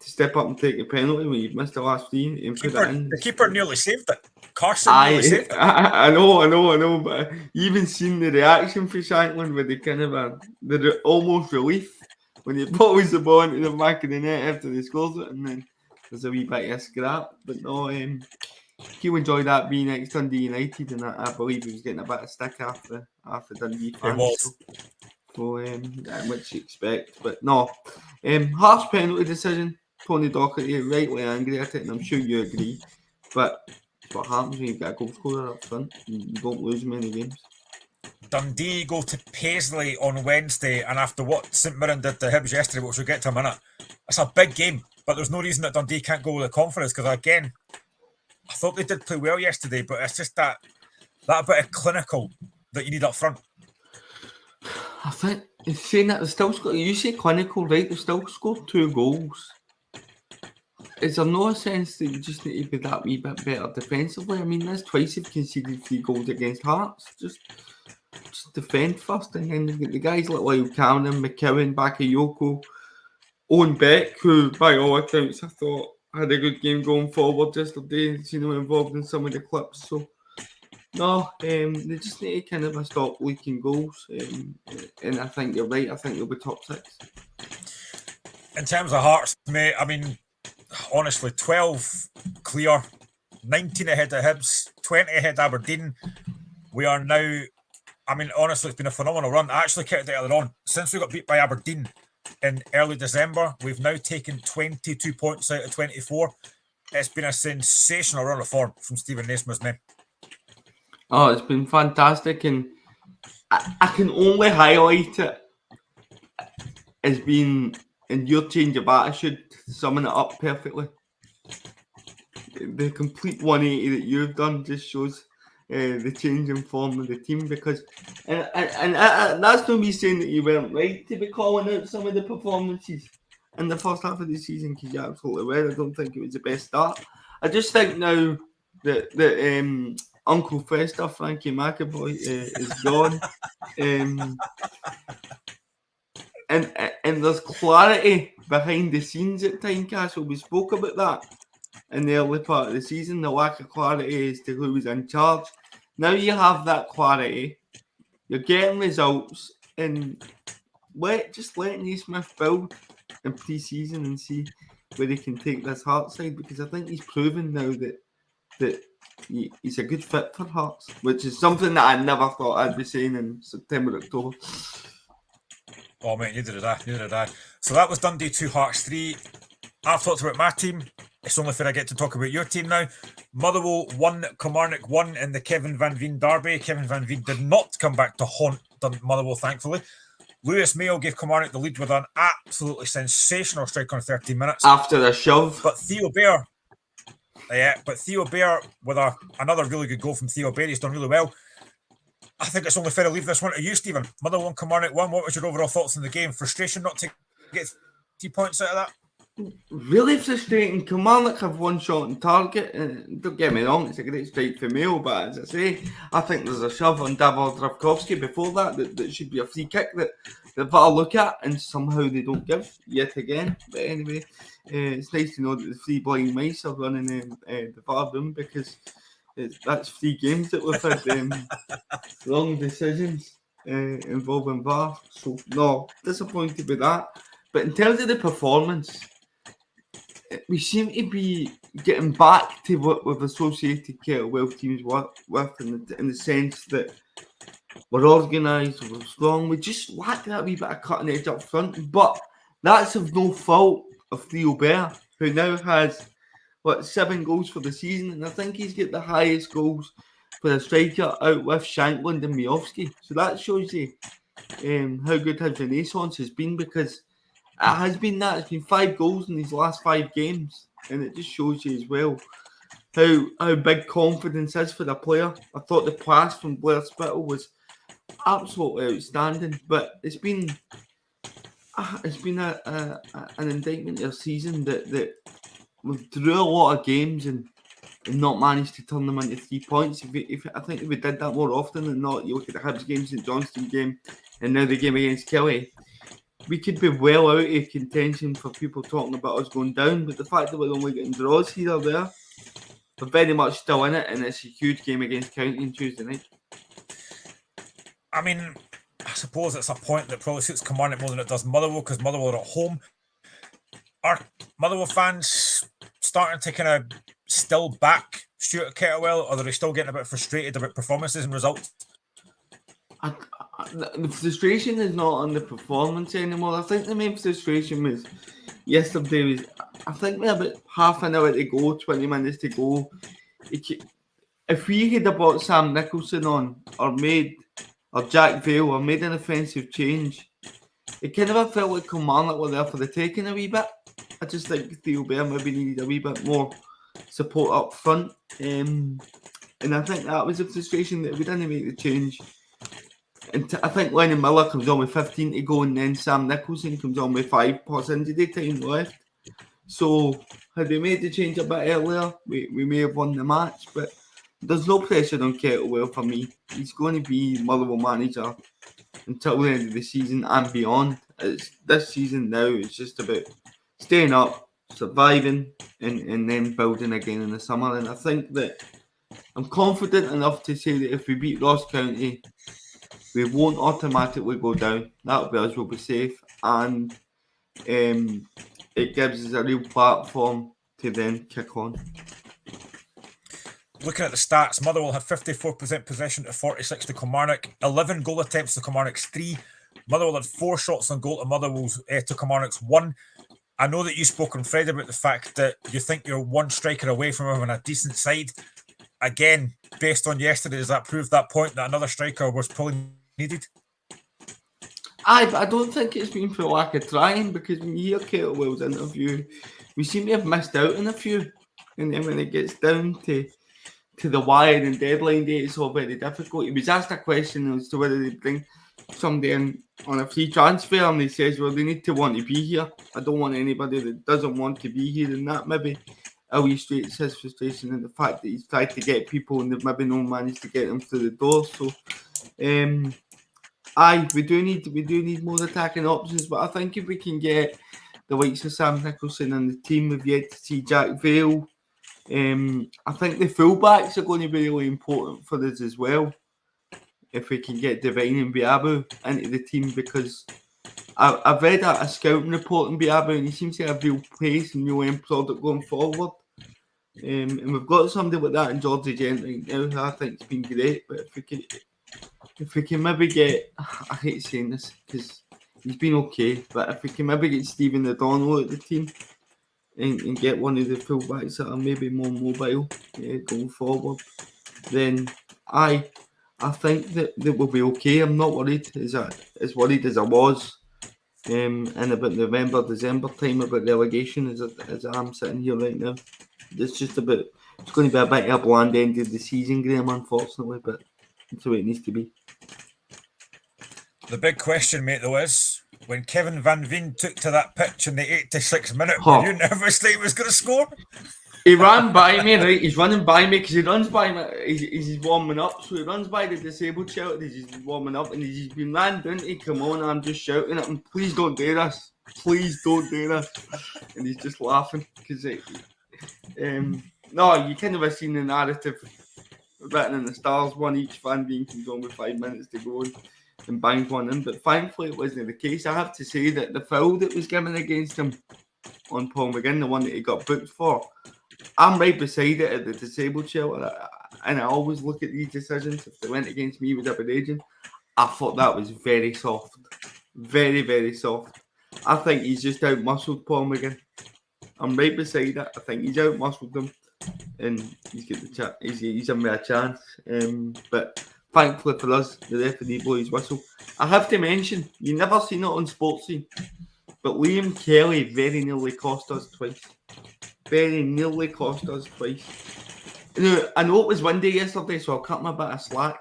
Speaker 2: to step up and take a penalty when you've missed the last 3 and put it in.
Speaker 3: The keeper nearly saved it. Carson nearly saved it.
Speaker 2: I know, but even seen the reaction for Shankland with the kind of the almost relief when he pulls the ball into the back of the net after he scores it, and then there's a wee bit of a scrap. But no, he'll enjoy that being next Dundee United, and I believe he was getting a bit of stick after Dundee fans.
Speaker 3: It was.
Speaker 2: So which you expect, but no. Harsh penalty decision. Tony Docherty rightly angry at it, and I'm sure you agree. But what happens when you've got a goal scorer up front? You don't lose many games.
Speaker 3: Dundee go to Paisley on Wednesday, and after what St Mirren did to Hibees yesterday, which we'll get to in a minute, it's a big game. But there's no reason that Dundee can't go with the confidence, because again, I thought they did play well yesterday, but it's just that bit of clinical that you need up front.
Speaker 2: I think saying that they still scored. You say clinical, right? They still scored 2 goals. Is there no sense that you just need to be that wee bit better defensively? That's twice you've conceded 3 goals against Hearts. Just defend first, and then the guys like Lyle Cameron, McCowan, Bakayoko, Owen Beck, who by all accounts I thought had a good game going forward yesterday. Seen him involved in some of the clips. So no, they just need to kind of stop leaking goals. And I think you're right. I think they'll be top 6.
Speaker 3: In terms of Hearts, mate, honestly, 12 clear, 19 ahead of Hibs, 20 ahead of Aberdeen. We are now, I mean, honestly, it's been a phenomenal run. I actually kept it earlier on. Since we got beat by Aberdeen in early December, we've now taken 22 points out of 24. It's been a sensational run of form from Stephen Naismith's men.
Speaker 2: Oh, it's been fantastic, and I can only highlight it as being in your change of attitude, summing it up perfectly. The complete 180 that you've done just shows the change in form of the team, because and that's not me saying that you weren't right to be calling out some of the performances in the first half of the season, because you're absolutely right. I don't think it was the best start. I just think now that Uncle Fester, Frankie McAvoy, is gone. And there's clarity behind the scenes at Tynecastle. We spoke about that in the early part of the season, the lack of clarity as to who was in charge. Now you have that clarity, you're getting results, and just let Naismith build in pre-season and see where he can take this Hearts side, because I think he's proven now that he's a good fit for Hearts, which is something that I never thought I'd be saying in September, October.
Speaker 3: Oh, mate, neither did I. So that was Dundee 2, Hearts 3. I've talked about my team. It's only fair I get to talk about your team now. Motherwell 1, Kilmarnock 1 in the Kevin Van Veen derby. Kevin Van Veen did not come back to haunt Motherwell, thankfully. Lewis Mayo gave Kilmarnock the lead with an absolutely sensational strike on 13 minutes.
Speaker 2: After a shove.
Speaker 3: But Theo Bair with another really good goal from Theo Bair. He's done really well. I think it's only fair to leave this one to you, Stephen. Motherwell 1, Kilmarnock 1. What was your overall thoughts on the game? Frustration not to get 3 points out of that?
Speaker 2: Really frustrating. Kilmarnock have one shot on target, and don't get me wrong, it's a great strike for Mayo, but as I say, I think there's a shove on Davor Dravkovsky before that should be a free kick that VAR look at, and somehow they don't give yet again. But anyway, it's nice to know that the three blind mice are running the VAR room, because that's 3 games that we've had wrong decisions involving VAR. So no, disappointed with that. But in terms of the performance, we seem to be getting back to what we've associated Kettlewell teams with in the sense that we're organised, we're strong. We just lack that wee bit of cutting edge up front. But that's of no fault of Theo Bair, who now has 7 goals for the season, and I think he's got the highest goals for a striker out with Shankland and Miovski. So that shows you how good his renaissance has been, because it has been that. It's been 5 goals in these last 5 games, and it just shows you as well how big confidence is for the player. I thought the pass from Blair Spittle was absolutely outstanding, but it's been an indictment of a season that we've drew a lot of games and not managed to turn them into 3 points. I think if we did that more often than not, you look at the Hibs game, St Johnstone game, and now the game against Kelly, we could be well out of contention for people talking about us going down. But the fact that we're only getting draws here or there, we're very much still in it, and it's a huge game against County on Tuesday night.
Speaker 3: I mean, I suppose it's a point that probably suits Kilmarnock more than it does Motherwell, because Motherwell are at home. Are Motherwell fans starting to kind of still back Stuart Kettlewell, or are they still getting a bit frustrated about performances and results?
Speaker 2: The frustration is not on the performance anymore. I think the main frustration was yesterday. I think we had about half an hour to go, 20 minutes to go. If we had brought Sam Nicholson on, or Jack Vale, or made an offensive change, it kind of felt like Kilmarnock were there for the taking a wee bit. I just think Theo Bair maybe needed a wee bit more support up front. And I think that was a frustration that we didn't make the change. And I think Lennon Miller comes on with 15 to go, and then Sam Nicholson comes on with 5 plus injury time left. So had we made the change a bit earlier, we may have won the match. But there's no pressure on Kettlewell for me. He's going to be Motherwell manager until the end of the season and beyond. This season now is just about staying up, surviving, and then building again in the summer. And I think that I'm confident enough to say that if we beat Ross County, we won't automatically go down. That'll be us, we'll be safe. And it gives us a real platform to then kick on.
Speaker 3: Looking at the stats, Motherwell had 54% possession to 46 to Kilmarnock, 11 goal attempts to Kilmarnock's 3. Motherwell had 4 shots on goal to Motherwell's to Kilmarnock's 1. I know that you spoke on Fred about the fact that you think you're one striker away from having a decent side. Again, based on yesterday, does that prove that point that another striker was probably needed?
Speaker 2: I don't think it's been for lack of trying, because when you hear Kettlewell's interview, we seem to have missed out on a few. And then when it gets down to the wire and deadline day, it's all very difficult. He was asked a question as to whether they bring somebody in on a free transfer, and he says, well, they need to want to be here. I don't want anybody that doesn't want to be here, and that maybe illustrates his frustration and the fact that he's tried to get people and they've maybe not managed to get them through the door. So, we do need more attacking options, but I think if we can get the likes of Sam Nicholson and the team, we've yet to see Jack Vale. I think the fullbacks are going to be really important for us as well. If we can get Devine and Biabu into the team, because I've read a scouting report on Biabu and he seems to have real pace and real end product going forward. And we've got somebody like that in Georgie Gentry now who I think has been great. But if we can maybe get, I hate saying this because he's been okay, but if we can maybe get Stephen O'Donnell at the team and get one of the fullbacks that are maybe more mobile going forward, then I think that we'll be okay. I'm not worried as worried as I was in about November, December time about relegation as I'm sitting here right now. It's going to be a bit of a bland end of the season, Graham, unfortunately, but that's the way it needs to be.
Speaker 3: The big question, mate, though, is when Kevin Van Veen took to that pitch in the 86th minute, were you nervous that he was going to score?
Speaker 2: He ran by me, right? He's running by me because he runs by me. He's warming up, so he runs by the disabled shelter. He's warming up, and he's been ran down to come on. I'm just shouting at him, "Please don't do this! Please don't do this!" And he's just laughing because no, you kind of have seen the narrative written in the stars. One each Van Veen comes on with 5 minutes to go and banged one in, but thankfully it wasn't the case. I have to say that the foul that was given against him on Paul McGinn, the one that he got booked for, I'm right beside it at the disabled shelter, and I always look at these decisions. If they went against me, would I be raging? I thought that was very soft. Very, very soft. I think he's just out-muscled Paul McGinn. I'm right beside it. I think he's out-muscled him, and he's got the chance. He's given me a chance. But thankfully for us, the referee blew his whistle. I have to mention, you never seen it on Sportsy, but Liam Kelly very nearly cost us twice. Very nearly cost us twice. Now, I know it was windy yesterday, so I'll cut him a bit of slack.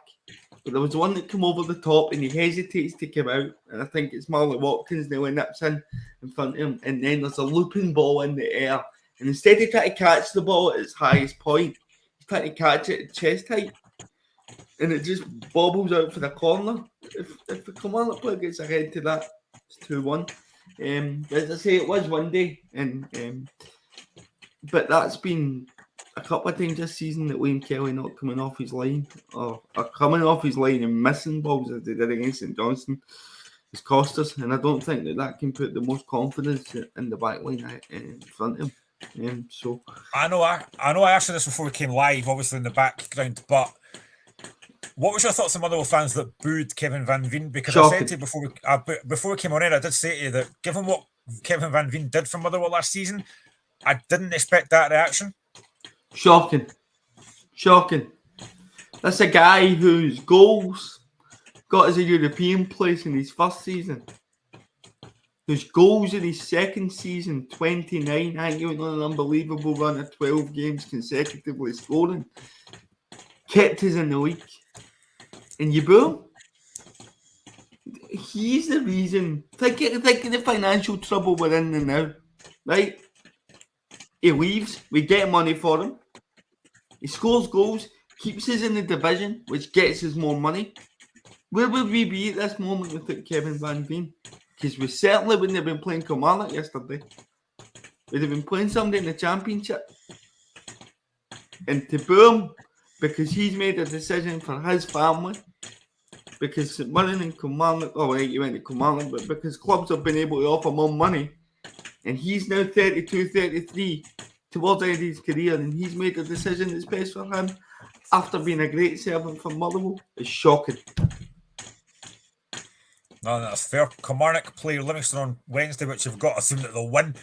Speaker 2: But there was one that came over the top and he hesitates to come out. And I think it's Marley Watkins nearly nips in front of him. And then there's a looping ball in the air. And instead of trying to catch the ball at its highest point, he's trying to catch it at chest height. And it just bobbles out for the corner. If the Kilmarnock player gets ahead to that, it's 2-1. But as I say, it was windy. But that's been a couple of times this season that Liam Kelly not coming off his line or coming off his line and missing balls as they did against St Johnstone has cost us, and I don't think that can put the most confidence in the back line in front of him. So
Speaker 3: I know I asked you this before we came live, obviously in the background, but what was your thoughts on Motherwell fans that booed Kevin Van Veen? Because shocking. I said to you before we came on air, I did say to you that given what Kevin Van Veen did for Motherwell last season, I didn't expect that reaction.
Speaker 2: Shocking. That's a guy whose goals got us a European place in his first season. Whose goals in his second season, 29. I think he went on an unbelievable run of 12 games consecutively scoring. Kept us in the league. And you boo him? He's the reason. Think of the financial trouble we're in now. Right? He leaves, we get money for him. He scores goals, keeps us in the division, which gets us more money. Where would we be at this moment without Kevin Van Veen? Because we certainly wouldn't have been playing Kilmarnock yesterday. We'd have been playing somebody in the Championship. And to boo him, because he's made a decision for his family, because running in Kilmarnock, he went to Kilmarnock, but because clubs have been able to offer more money, and he's now 32, 33, towards the end of his career, and he's made a decision that's best for him after being a great servant for Motherwell, is shocking.
Speaker 3: No, that's fair. Kilmarnock play Livingston on Wednesday, which you've got to assume that they'll win.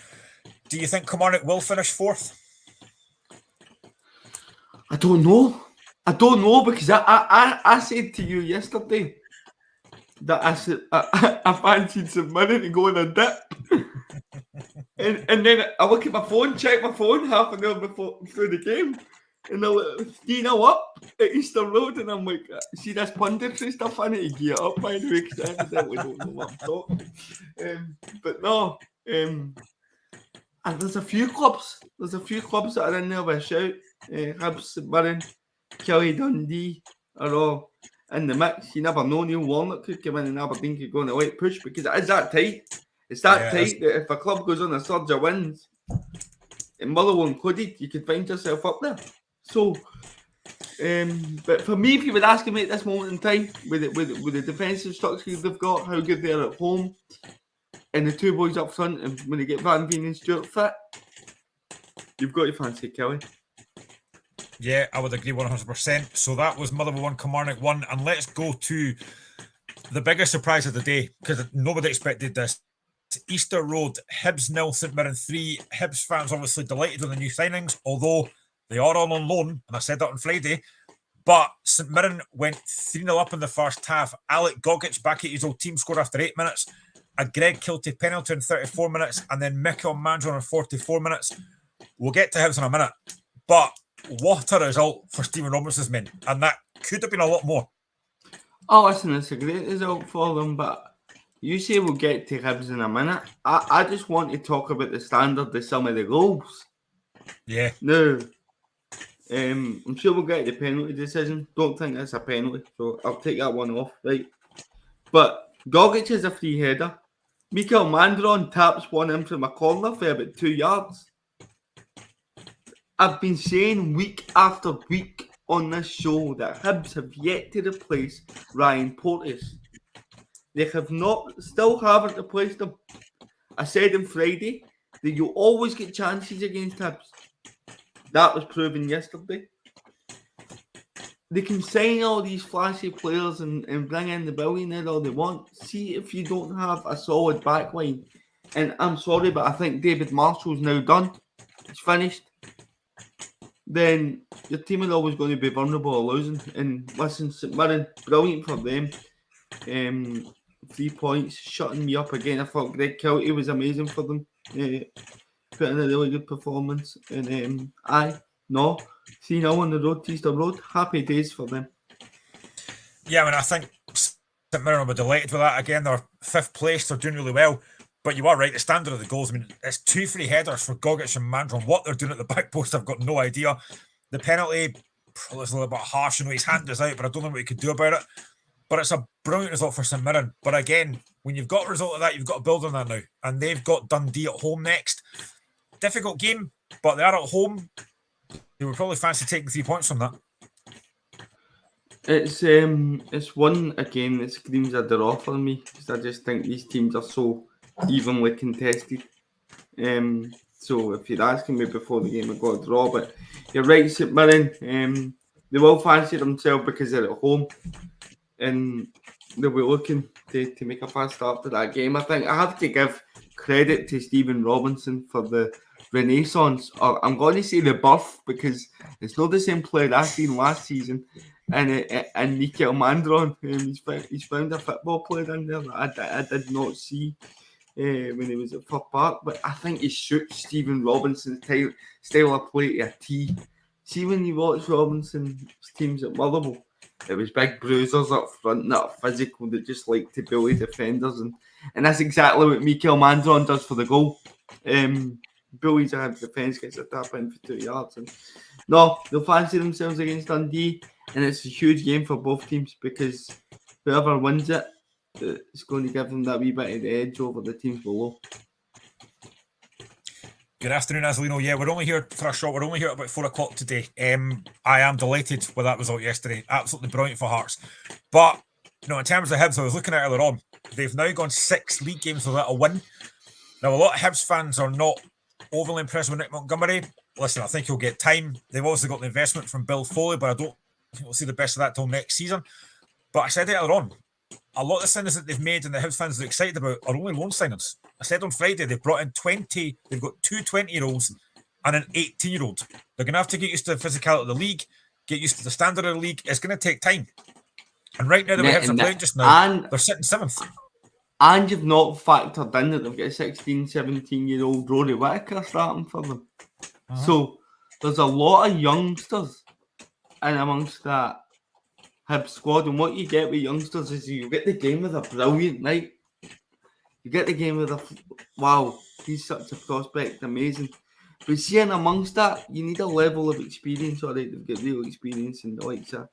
Speaker 3: Do you think Kilmarnock will finish 4th?
Speaker 2: I don't know. Because I said to you yesterday that I fancied St Mirren to go on a dip. and then I look at my phone, check my phone half an hour through the game, and they're like, 3-0 up at Easter Road, and I'm like, see this punditry stuff, I need to gear up, by the way, because I evidently don't know what I'm talking. But no, and there's a few clubs that are in there with a shout. Hibs, St Mirren, Kelly, Dundee are all in the mix. You never know, Neil Warnock could come in and Aberdeen could go on a late push, because it is that tight. It's that tight that if a club goes on a surge of wins, and Motherwell included, you could find yourself up there. So, but for me, if you were asking me at this moment in time, with the defensive structure they've got, how good they are at home, and the two boys up front, and when they get Van Veen and Stewart fit, you've got to fancy Kelly.
Speaker 3: Yeah, I would agree 100%. So that was Motherwell 1, Kilmarnock 1. And let's go to the biggest surprise of the day, because nobody expected this. Easter Road, Hibs 0, St Mirren 3. Hibs fans obviously delighted with the new signings, although they are all on loan, and I said that on Friday. But St Mirren went 3-0 up in the first half. Alec Gogic back at his old team scored after 8 minutes. A Greg Kiltie penalty in 34 minutes, and then Mikel Mandron in 44 minutes. We'll get to Hibs in a minute. But what a result for Stephen Robinson's men, and that could have been a lot more.
Speaker 2: Oh, listen, it's a great result for them, but you say we'll get to Hibs in a minute. I just want to talk about the standard of some of the goals.
Speaker 3: Yeah.
Speaker 2: No. I'm sure we'll get the penalty decision. Don't think that's a penalty, so I'll take that one off, right? But Gogic is a free header. Mikel Mandron taps one in from a corner for about 2 yards. I've been saying week after week on this show that Hibs have yet to replace Ryan Porteous. They still haven't replaced him. I said on Friday that you always get chances against Hibs. That was proven yesterday. They can sign all these flashy players and bring in the billionaire all they want. See if you don't have a solid backline. And I'm sorry, but I think David Marshall's now done. It's finished. Then your team is always going to be vulnerable or losing. And listen, St Mirren, brilliant for them. 3 points, shutting me up again. I thought Greg Kiltie was amazing for them. Put in a really good performance. And 3-0 on the road to Easter Road. Happy days for them.
Speaker 3: Yeah, I mean, I think St Mirren will be delighted with that. Again, they're 5th place, they're doing really well. But you are right, the standard of the goals, I mean, it's 2 free headers for Gogic and Mandron. What they're doing at the back post, I've got no idea. The penalty was a little bit harsh, his hand is out, but I don't know what he could do about it. But it's a brilliant result for St Mirren. But again, when you've got a result of that, you've got to build on that now. And they've got Dundee at home next. Difficult game, but they are at home. They would probably fancy taking 3 points from that.
Speaker 2: It's one again that screams a draw for me, because I just think these teams are so evenly contested. So if you're asking me before the game, I've got a draw. But you're right, St Mirren, they will fancy themselves because they're at home, and they'll be looking to make a fast start to that game. I think I have to give credit to Stephen Robinson for the renaissance, or I'm going to say the birth, because it's not the same player I've seen last season. And Mikel Mandron, he's found a football player in there that I did not see when he was at Fir Park. But I think he suits Stephen Robinson's style of play to a T. See, when you watch Robinson's teams at Motherwell, it was big bruisers up front that are physical, that just like to bully defenders, and that's exactly what Mikel Mandron does for the goal. Bullies ahead of defence, gets a tap in for 2 yards, and no, they'll fancy themselves against Dundee, and it's a huge game for both teams, because whoever wins it, it's going to give them that wee bit of the edge over the teams below.
Speaker 3: Good afternoon, Azalino. Yeah, we're only here for a shot. We're only here at about 4 o'clock today. I am delighted with that result yesterday. Absolutely brilliant for Hearts. But, in terms of Hibs, I was looking at earlier on, they've now gone 6 league games without a win. Now, a lot of Hibs fans are not overly impressed with Nick Montgomery. listen, I think he'll get time. They've also got the investment from Bill Foley, but I don't think we'll see the best of that till next season. But I said it earlier on, a lot of the signings that they've made and the Hibs fans are excited about are only loan signings. I said on Friday they've brought in 20, they've got two 20-year-olds and an 18-year-old. They're going to have to get used to the physicality of the league, get used to the standard of the league. It's going to take time. And right now, the way Hibs are playing just now, they're sitting 7th.
Speaker 2: And you've not factored in that they've got a 16, 17-year-old Rory Whittaker starting for them. So there's a lot of youngsters in amongst that Hibs squad. And what you get with youngsters is you get the game with a brilliant night. You get the game with a, wow, he's such a prospect, amazing. But seeing amongst that, you need a level of experience. All right, they've got real experience in the likes of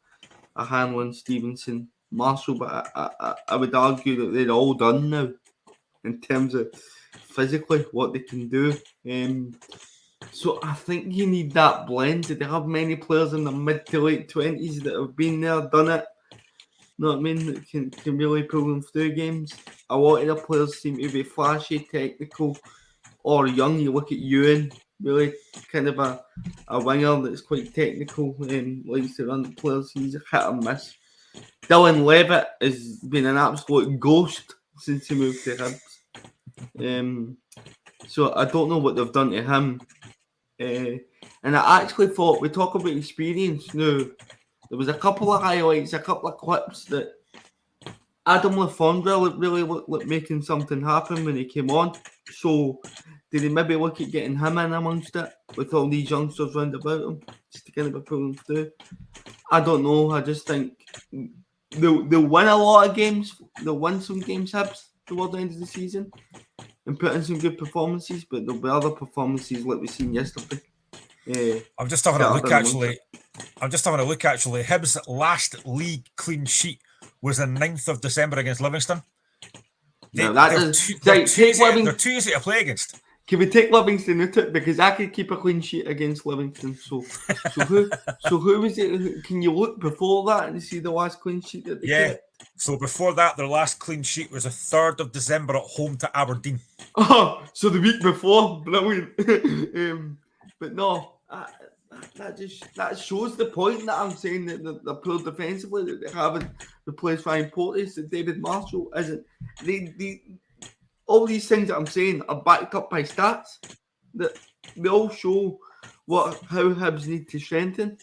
Speaker 2: Hanlon, Stevenson, Marshall, but I would argue that they're all done now in terms of physically what they can do. So I think you need that blend. They have many players in the mid to late 20s that have been there, done it. You know what I mean? That can really pull them through games. A lot of the players seem to be flashy, technical, or young. You look at Ewan, really kind of a winger that's quite technical and likes to run the players. He's a hit and miss. Dylan Levitt has been an absolute ghost since he moved to Hibs. So I don't know what they've done to him. And I actually thought, we talk about experience now, there was a couple of highlights, a couple of clips that Adam Lafondra really looked like making something happen when he came on. So did he maybe look at getting him in amongst it with all these youngsters round about him, just to kind of pull him through? I don't know. I just think they'll win a lot of games. They'll win some games, Hibs, toward the end of the season and put in some good performances, but there'll be other performances like we seen yesterday.
Speaker 3: I'm just having a look actually. Hibs' last league clean sheet was the 9th of December against Livingston. They're too easy to play against.
Speaker 2: Can we take Livingston out it? Because I could keep a clean sheet against Livingston. So who was it? Can you look before that and see the last clean sheet that they kept?
Speaker 3: So before that, their last clean sheet was the 3rd of December at home to Aberdeen.
Speaker 2: Oh, so the week before, brilliant. But no, that shows the point that I'm saying that they're poor defensively, that they haven't replaced Ryan Porteous, that David Marshall isn't. All these things that I'm saying are backed up by stats. That they all show how Hibs need to strengthen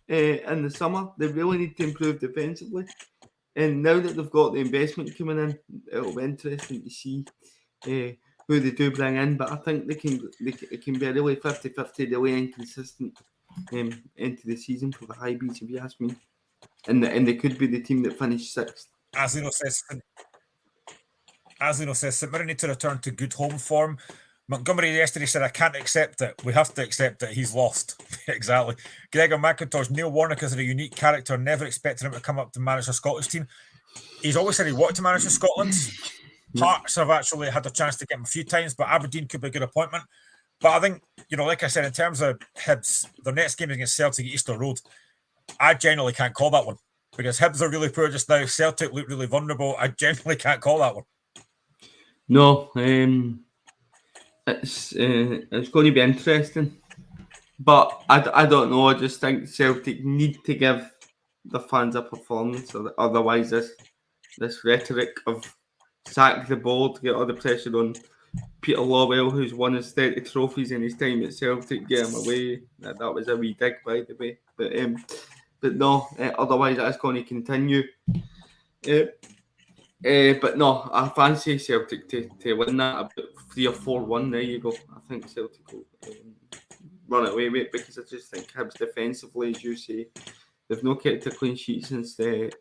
Speaker 2: in the summer. They really need to improve defensively. And now that they've got the investment coming in, it'll be interesting to see who they do bring in. But I think it can be a really 50-50 delay inconsistent into the season for the Hibees, if you ask me. And they could be the team that finished 6th.
Speaker 3: As Lino says, St Mirren need to return to good home form. Montgomery yesterday said, I can't accept it. We have to accept it. He's lost. Exactly. Gregor McIntosh, Neil Warnock is a unique character. Never expected him to come up to manage a Scottish team. He's always said he wanted to manage the Scotland. Hearts have actually had a chance to get him a few times, but Aberdeen could be a good appointment. But I think, like I said, in terms of Hibs, their next game is against Celtic at Easter Road. I generally can't call that one because Hibs are really poor just now. Celtic look really vulnerable. I generally can't call that one.
Speaker 2: No, it's going to be interesting, but I don't know. I just think Celtic need to give the fans a performance, otherwise this rhetoric of sack the board, get all the pressure on Peter Lawwell, who's won his 30 trophies in his time at Celtic, get him away. That was a wee dig, by the way. But no, otherwise that's going to continue. But no, I fancy Celtic to win that about 3 or 4-1. There you go. I think Celtic will run away with it because I just think Hibs defensively, as you say, they've not kept a clean sheet since the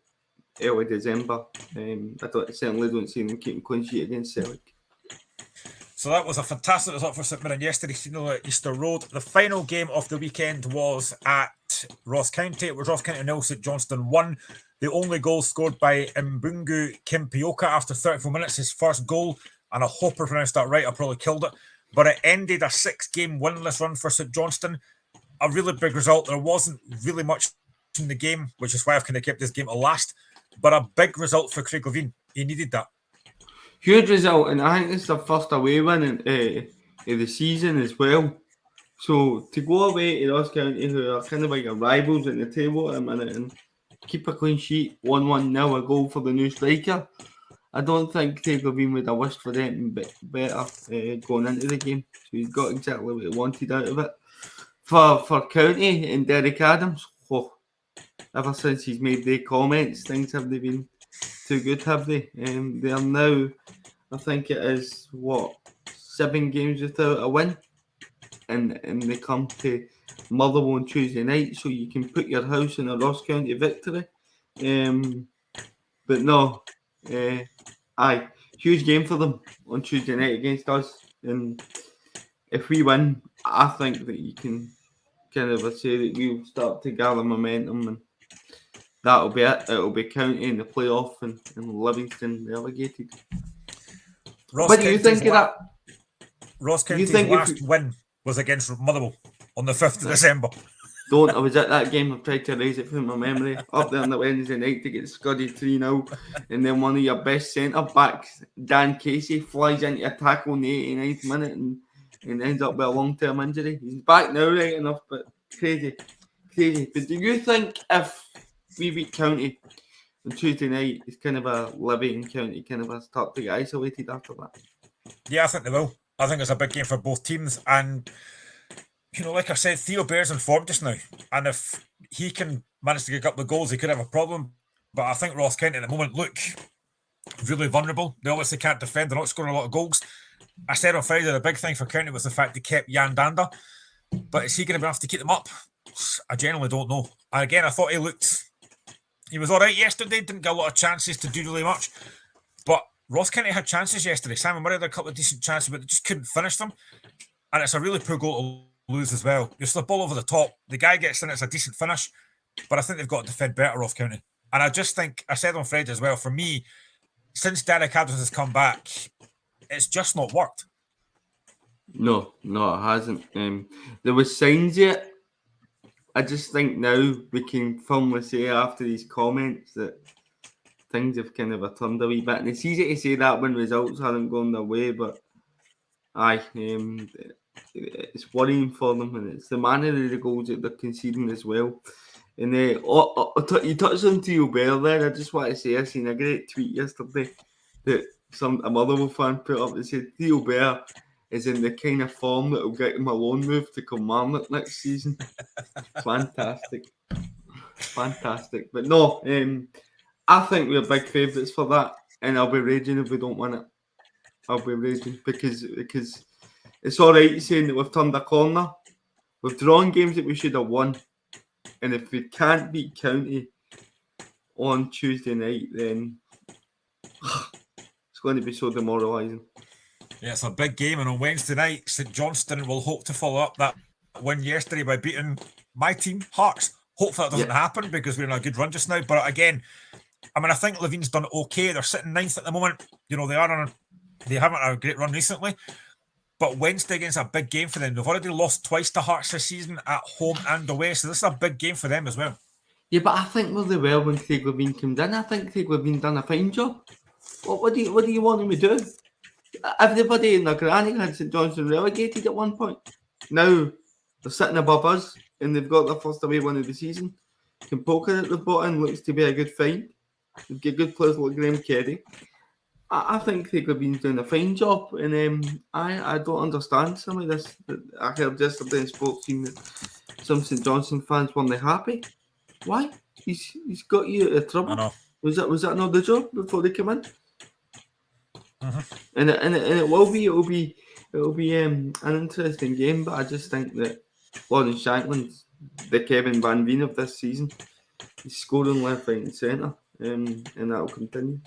Speaker 2: early December. I certainly don't see them keeping clean sheet against Celtic.
Speaker 3: So that was a fantastic result for St Mirren yesterday, at Easter Road. The final game of the weekend was at Ross County. It was Ross County 0, St Johnstone 1. The only goal scored by Mbungu Kimpioka after 34 minutes, his first goal. And I hope I pronounced that right. I probably killed it. But it ended a 6-game winless run for St Johnstone. A really big result. There wasn't really much in the game, which is why I've kind of kept this game to last. But a big result for Craig Levein. He needed that.
Speaker 2: Huge result, and I think it's the first away win of the season as well. So to go away to Ross County, who are kind of like your rivals at the table at the minute, and keep a clean sheet, 1-1 a goal for the new striker, I don't think Taylor would have wished for them better going into the game. So he's got exactly what he wanted out of it. For County and Derek Adams, ever since he's made the comments, things haven't been too good, have they? They are now, I think it is, 7 games without a win. And they come to Motherwell on Tuesday night, so you can put your house in a Ross County victory. But no, huge game for them on Tuesday night against us. And if we win, I think that you can kind of say that we'll start to gather momentum, and that'll be it. It'll be County in the playoff and Livingston relegated. What do you think of that?
Speaker 3: Ross County's last win was against Motherwell on the 5th of December.
Speaker 2: I was at that game. I've tried to erase it from my memory. Up there on the Wednesday night to get scudded 3-0. And then one of your best centre-backs, Dan Casey, flies into a tackle in the 89th minute and ends up with a long-term injury. He's back now, right enough, but crazy. But do you think if we beat County on Tuesday night, it's kind of a Livy and County kind of a start to get isolated after that?
Speaker 3: Yeah, I think they will. I think it's a big game for both teams. And, like I said, Theo Bair's in form just now. And if he can manage to get up the goals, he could have a problem. But I think Ross County at the moment look really vulnerable. They obviously can't defend. They're not scoring a lot of goals. I said on Friday the big thing for County was the fact they kept Jan Danda. But is he going to be able to keep them up? I genuinely don't know. And again, I thought he was all right yesterday. Didn't get a lot of chances to do really much. But Ross County had chances yesterday. Simon Murray had a couple of decent chances, but they just couldn't finish them. And it's a really poor goal to lose as well. You slip ball over the top. The guy gets in, it's a decent finish. But I think they've got to defend better, Ross County. And I just think, I said on Friday as well, for me, since Derek Adams has come back, it's just not worked.
Speaker 2: No, it hasn't. There was signs yet. I just think now we can firmly say after these comments that things have kind of turned a wee bit. And it's easy to say that when results haven't gone their way, but it's worrying for them, and it's the manner of the goals that they're conceding as well. And you touched on Theo Bair there. I just want to say I seen a great tweet yesterday that a Motherwell fan put up that said Theo Bair is in the kind of form that will get him a loan move to Kilmarnock next season. Fantastic. But no, I think we're big favourites for that, and I'll be raging if we don't win it. I'll be raging because it's all right saying that we've turned a corner. We've drawn games that we should have won, and if we can't beat County on Tuesday night, then it's going to be so demoralising.
Speaker 3: Yeah, it's a big game, and on Wednesday night, St Johnstone will hope to follow up that win yesterday by beating my team, Hearts. Hopefully that doesn't happen because we're in a good run just now. But again, I think Levine's done okay. They're sitting 9th at the moment. They haven't had a great run recently. But Wednesday against a big game for them. They've already lost twice to Hearts this season at home and away. So this is a big game for them as well.
Speaker 2: Yeah, but I think really well when Craig Levine comes in. I think Craig Levine done a fine job. What do you want him to do? Everybody in their granny had St Johnstone relegated at one point. Now they're sitting above us and they've got their first away win of the season. Kimpoker at the bottom looks to be a good find. They've got good players like Graham Kerry. I think Craig Levine's doing a fine job, and I don't understand some of this. I heard yesterday in Sports Team that some St Johnstone fans weren't happy. Why? He's got you out of trouble.
Speaker 3: I know.
Speaker 2: Was that not the job before they come in?
Speaker 3: Mm-hmm.
Speaker 2: And it will be an interesting game, but I just think that Lawrence Shankland's the Kevin Van Veen of this season. He's scoring left, right, and centre, and that'll continue.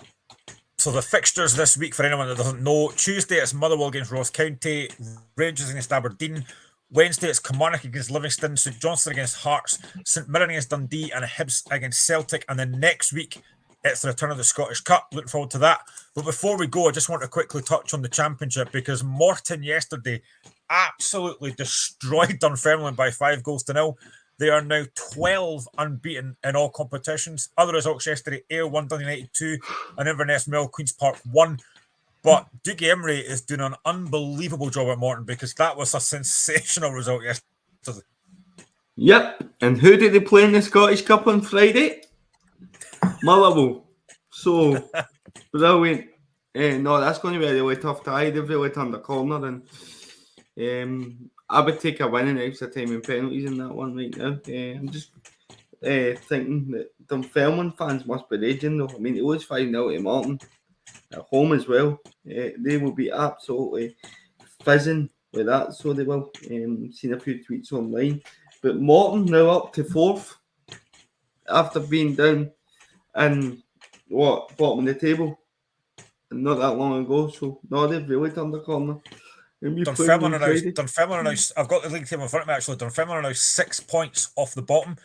Speaker 3: So the fixtures this week, for anyone that doesn't know, Tuesday it's Motherwell against Ross County, Rangers against Aberdeen. Wednesday it's Kilmarnock against Livingston, St Johnstone against Hearts, St Mirren against Dundee, and Hibs against Celtic. And then next week it's the return of the Scottish Cup. Looking forward to that. But before we go, I just want to quickly touch on the Championship because Morton yesterday absolutely destroyed Dunfermline by 5-0. They are now 12 unbeaten in all competitions. Other results yesterday, Ayr 1, Dundee United 2, and Inverness Mill, Queen's Park 1. But Dougie Emery is doing an unbelievable job at Morton because that was a sensational result yesterday.
Speaker 2: Yep. And who did they play in the Scottish Cup on Friday? Motherwell. So, brilliant. No, that's going to be a really tough tie. They've really turned the corner, and I would take a win in extra time and penalties in that one right now. I'm just thinking that Dunfermline fans must be raging though. I mean, it was 5-0 to Morton at home as well. They will be absolutely fizzing with that, so they will. Seen a few tweets online. But Morton now up to 4th after being down in bottom of the table not that long ago. So no, they've really turned the corner.
Speaker 3: Dunfermline are now, I've got the league table in front of me actually. Dunfermline are now 6 points off the bottom.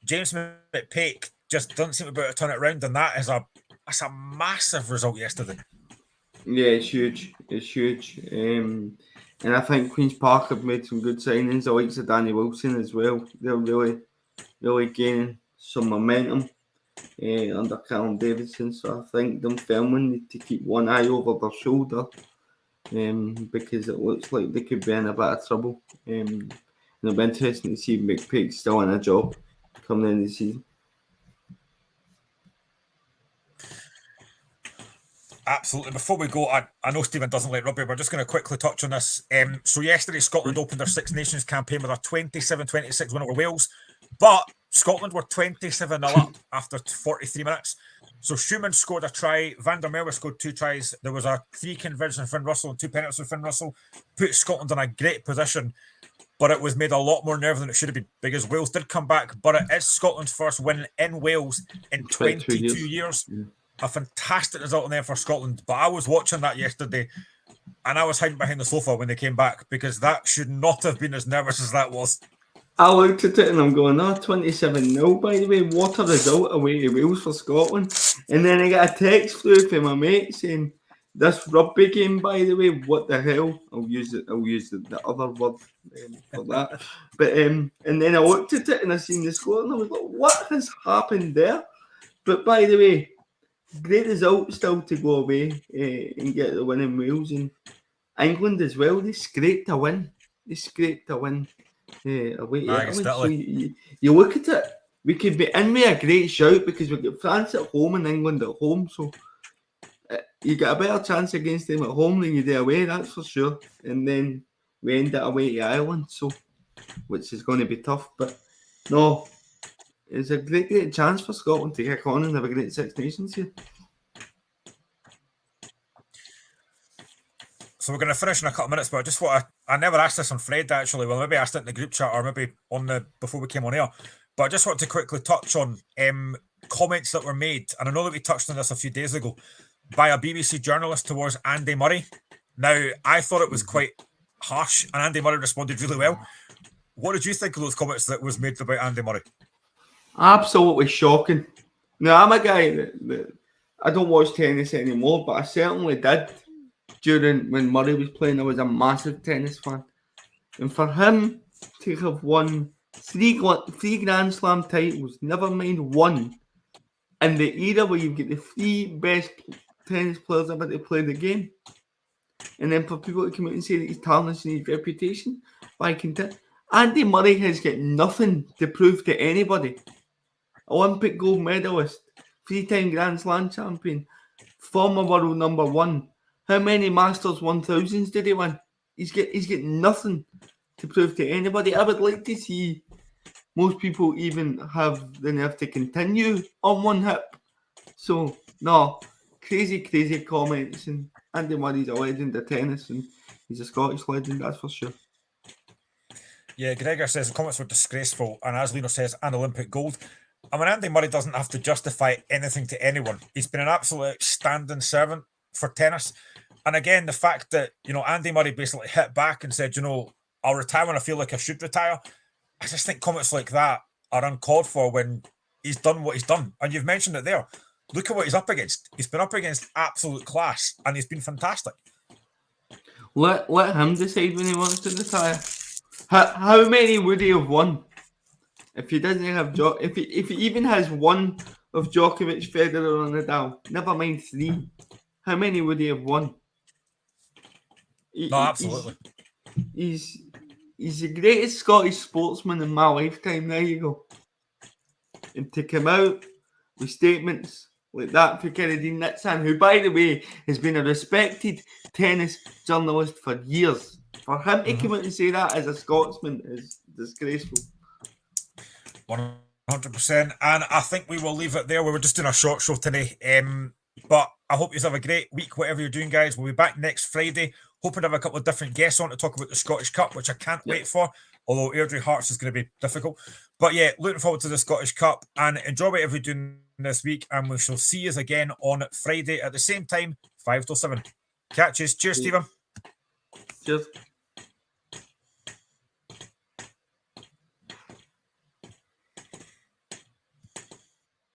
Speaker 3: James McPake just doesn't seem to be able to turn it around, and that's a massive result yesterday.
Speaker 2: Yeah, it's huge. It's huge. And I think Queen's Park have made some good signings. The likes of Danny Wilson as well. They're really, really gaining some momentum under Callum Davidson. So I think Dunfermline need to keep one eye over their shoulder because it looks like they could be in a bit of trouble. And it'll be interesting to see McPake still in a job coming in the season.
Speaker 3: Absolutely. Before we go, I know Stephen doesn't like rugby, but I'm just going to quickly touch on this. So yesterday, Scotland opened their Six Nations campaign with a 27-26 win over Wales, but Scotland were 27-0 up after 43 minutes. So Schumann scored a try, Van der Merwe scored 2 tries, there was a 3 conversions from Finn Russell and 2 penalties from Finn Russell, put Scotland in a great position, but it was made a lot more nerve than it should have been because Wales did come back, but it is Scotland's first win in Wales in 22 years. Yeah. A fantastic result in there for Scotland. But I was watching that yesterday and I was hiding behind the sofa when they came back because that should not have been as nervous as that was.
Speaker 2: I looked at it and I'm going, 27-0, by the way. What a result away to Wales for Scotland. And then I got a text through from my mate saying, this rugby game, by the way, what the hell? I'll use the other word for that. But and then I looked at it and I seen the score and I was like, what has happened there? But by the way, great result still to go away and get the win in Wales. And England as well, they scraped a win. Away to Italy. So you look at it, we could be in with a great shout because we've got France at home and England at home. So you get a better chance against them at home than you do away, that's for sure. And then we end it away to Ireland, so which is going to be tough. But no, it's a great chance for Scotland to kick on and have a great Six Nations here.
Speaker 3: So we're going to finish in a couple of minutes, but I just want I never asked this on Fred actually. Well, maybe I asked it in the group chat or maybe before we came on air. But I just want to quickly touch on comments that were made, and I know that we touched on this a few days ago, by a BBC journalist towards Andy Murray. Now, I thought it was quite harsh, and Andy Murray responded really well. What did you think of those comments that was made about Andy Murray?
Speaker 2: Absolutely shocking. Now, I'm a guy that I don't watch tennis anymore, but I certainly did during when Murray was playing. I was a massive tennis fan. And for him to have won three Grand Slam titles, never mind one, in the era where you've got the 3 best tennis players ever to play the game, and then for people to come out and say that he's tarnishing his reputation by Andy Murray has got nothing to prove to anybody. Olympic gold medalist, 3-time Grand Slam champion, former world number 1. How many Masters 1000s did he win? He's got nothing to prove to anybody. I would like to see most people even have the nerve to continue on one hip. So, no, crazy comments. And Andy Murray's a legend of tennis and he's a Scottish legend, that's for sure.
Speaker 3: Yeah, Gregor says the comments were disgraceful, and as Lino says, an Olympic gold. I mean, Andy Murray doesn't have to justify anything to anyone. He's been an absolute standing servant for tennis. And again, the fact that, Andy Murray basically hit back and said, I'll retire when I feel like I should retire. I just think comments like that are uncalled for when he's done what he's done. And you've mentioned it there. Look at what he's up against. He's been up against absolute class, and he's been fantastic.
Speaker 2: Let him decide when he wants to retire. How many would he have won if he doesn't have if he even has one of Djokovic, Federer, or Nadal? Never mind 3. How many would he have won?
Speaker 3: No, absolutely.
Speaker 2: He's the greatest Scottish sportsman in my lifetime. There you go. And to come out with statements like that for Kennedy Nitsan, who, by the way, has been a respected tennis journalist for years, for him to come out and say that as a Scotsman is disgraceful.
Speaker 3: 100%. And I think we will leave it there. We were just doing a short show today. But I hope you have a great week, whatever you're doing, guys. We'll be back next Friday. Hoping to have a couple of different guests on to talk about the Scottish Cup, which I can't wait for. Although Airdrie Hearts is going to be difficult. But yeah, looking forward to the Scottish Cup and enjoy whatever you're doing this week. And we shall see you again on Friday at the same time, 5 till 7. Catches. Cheers, Stephen.
Speaker 2: Cheers.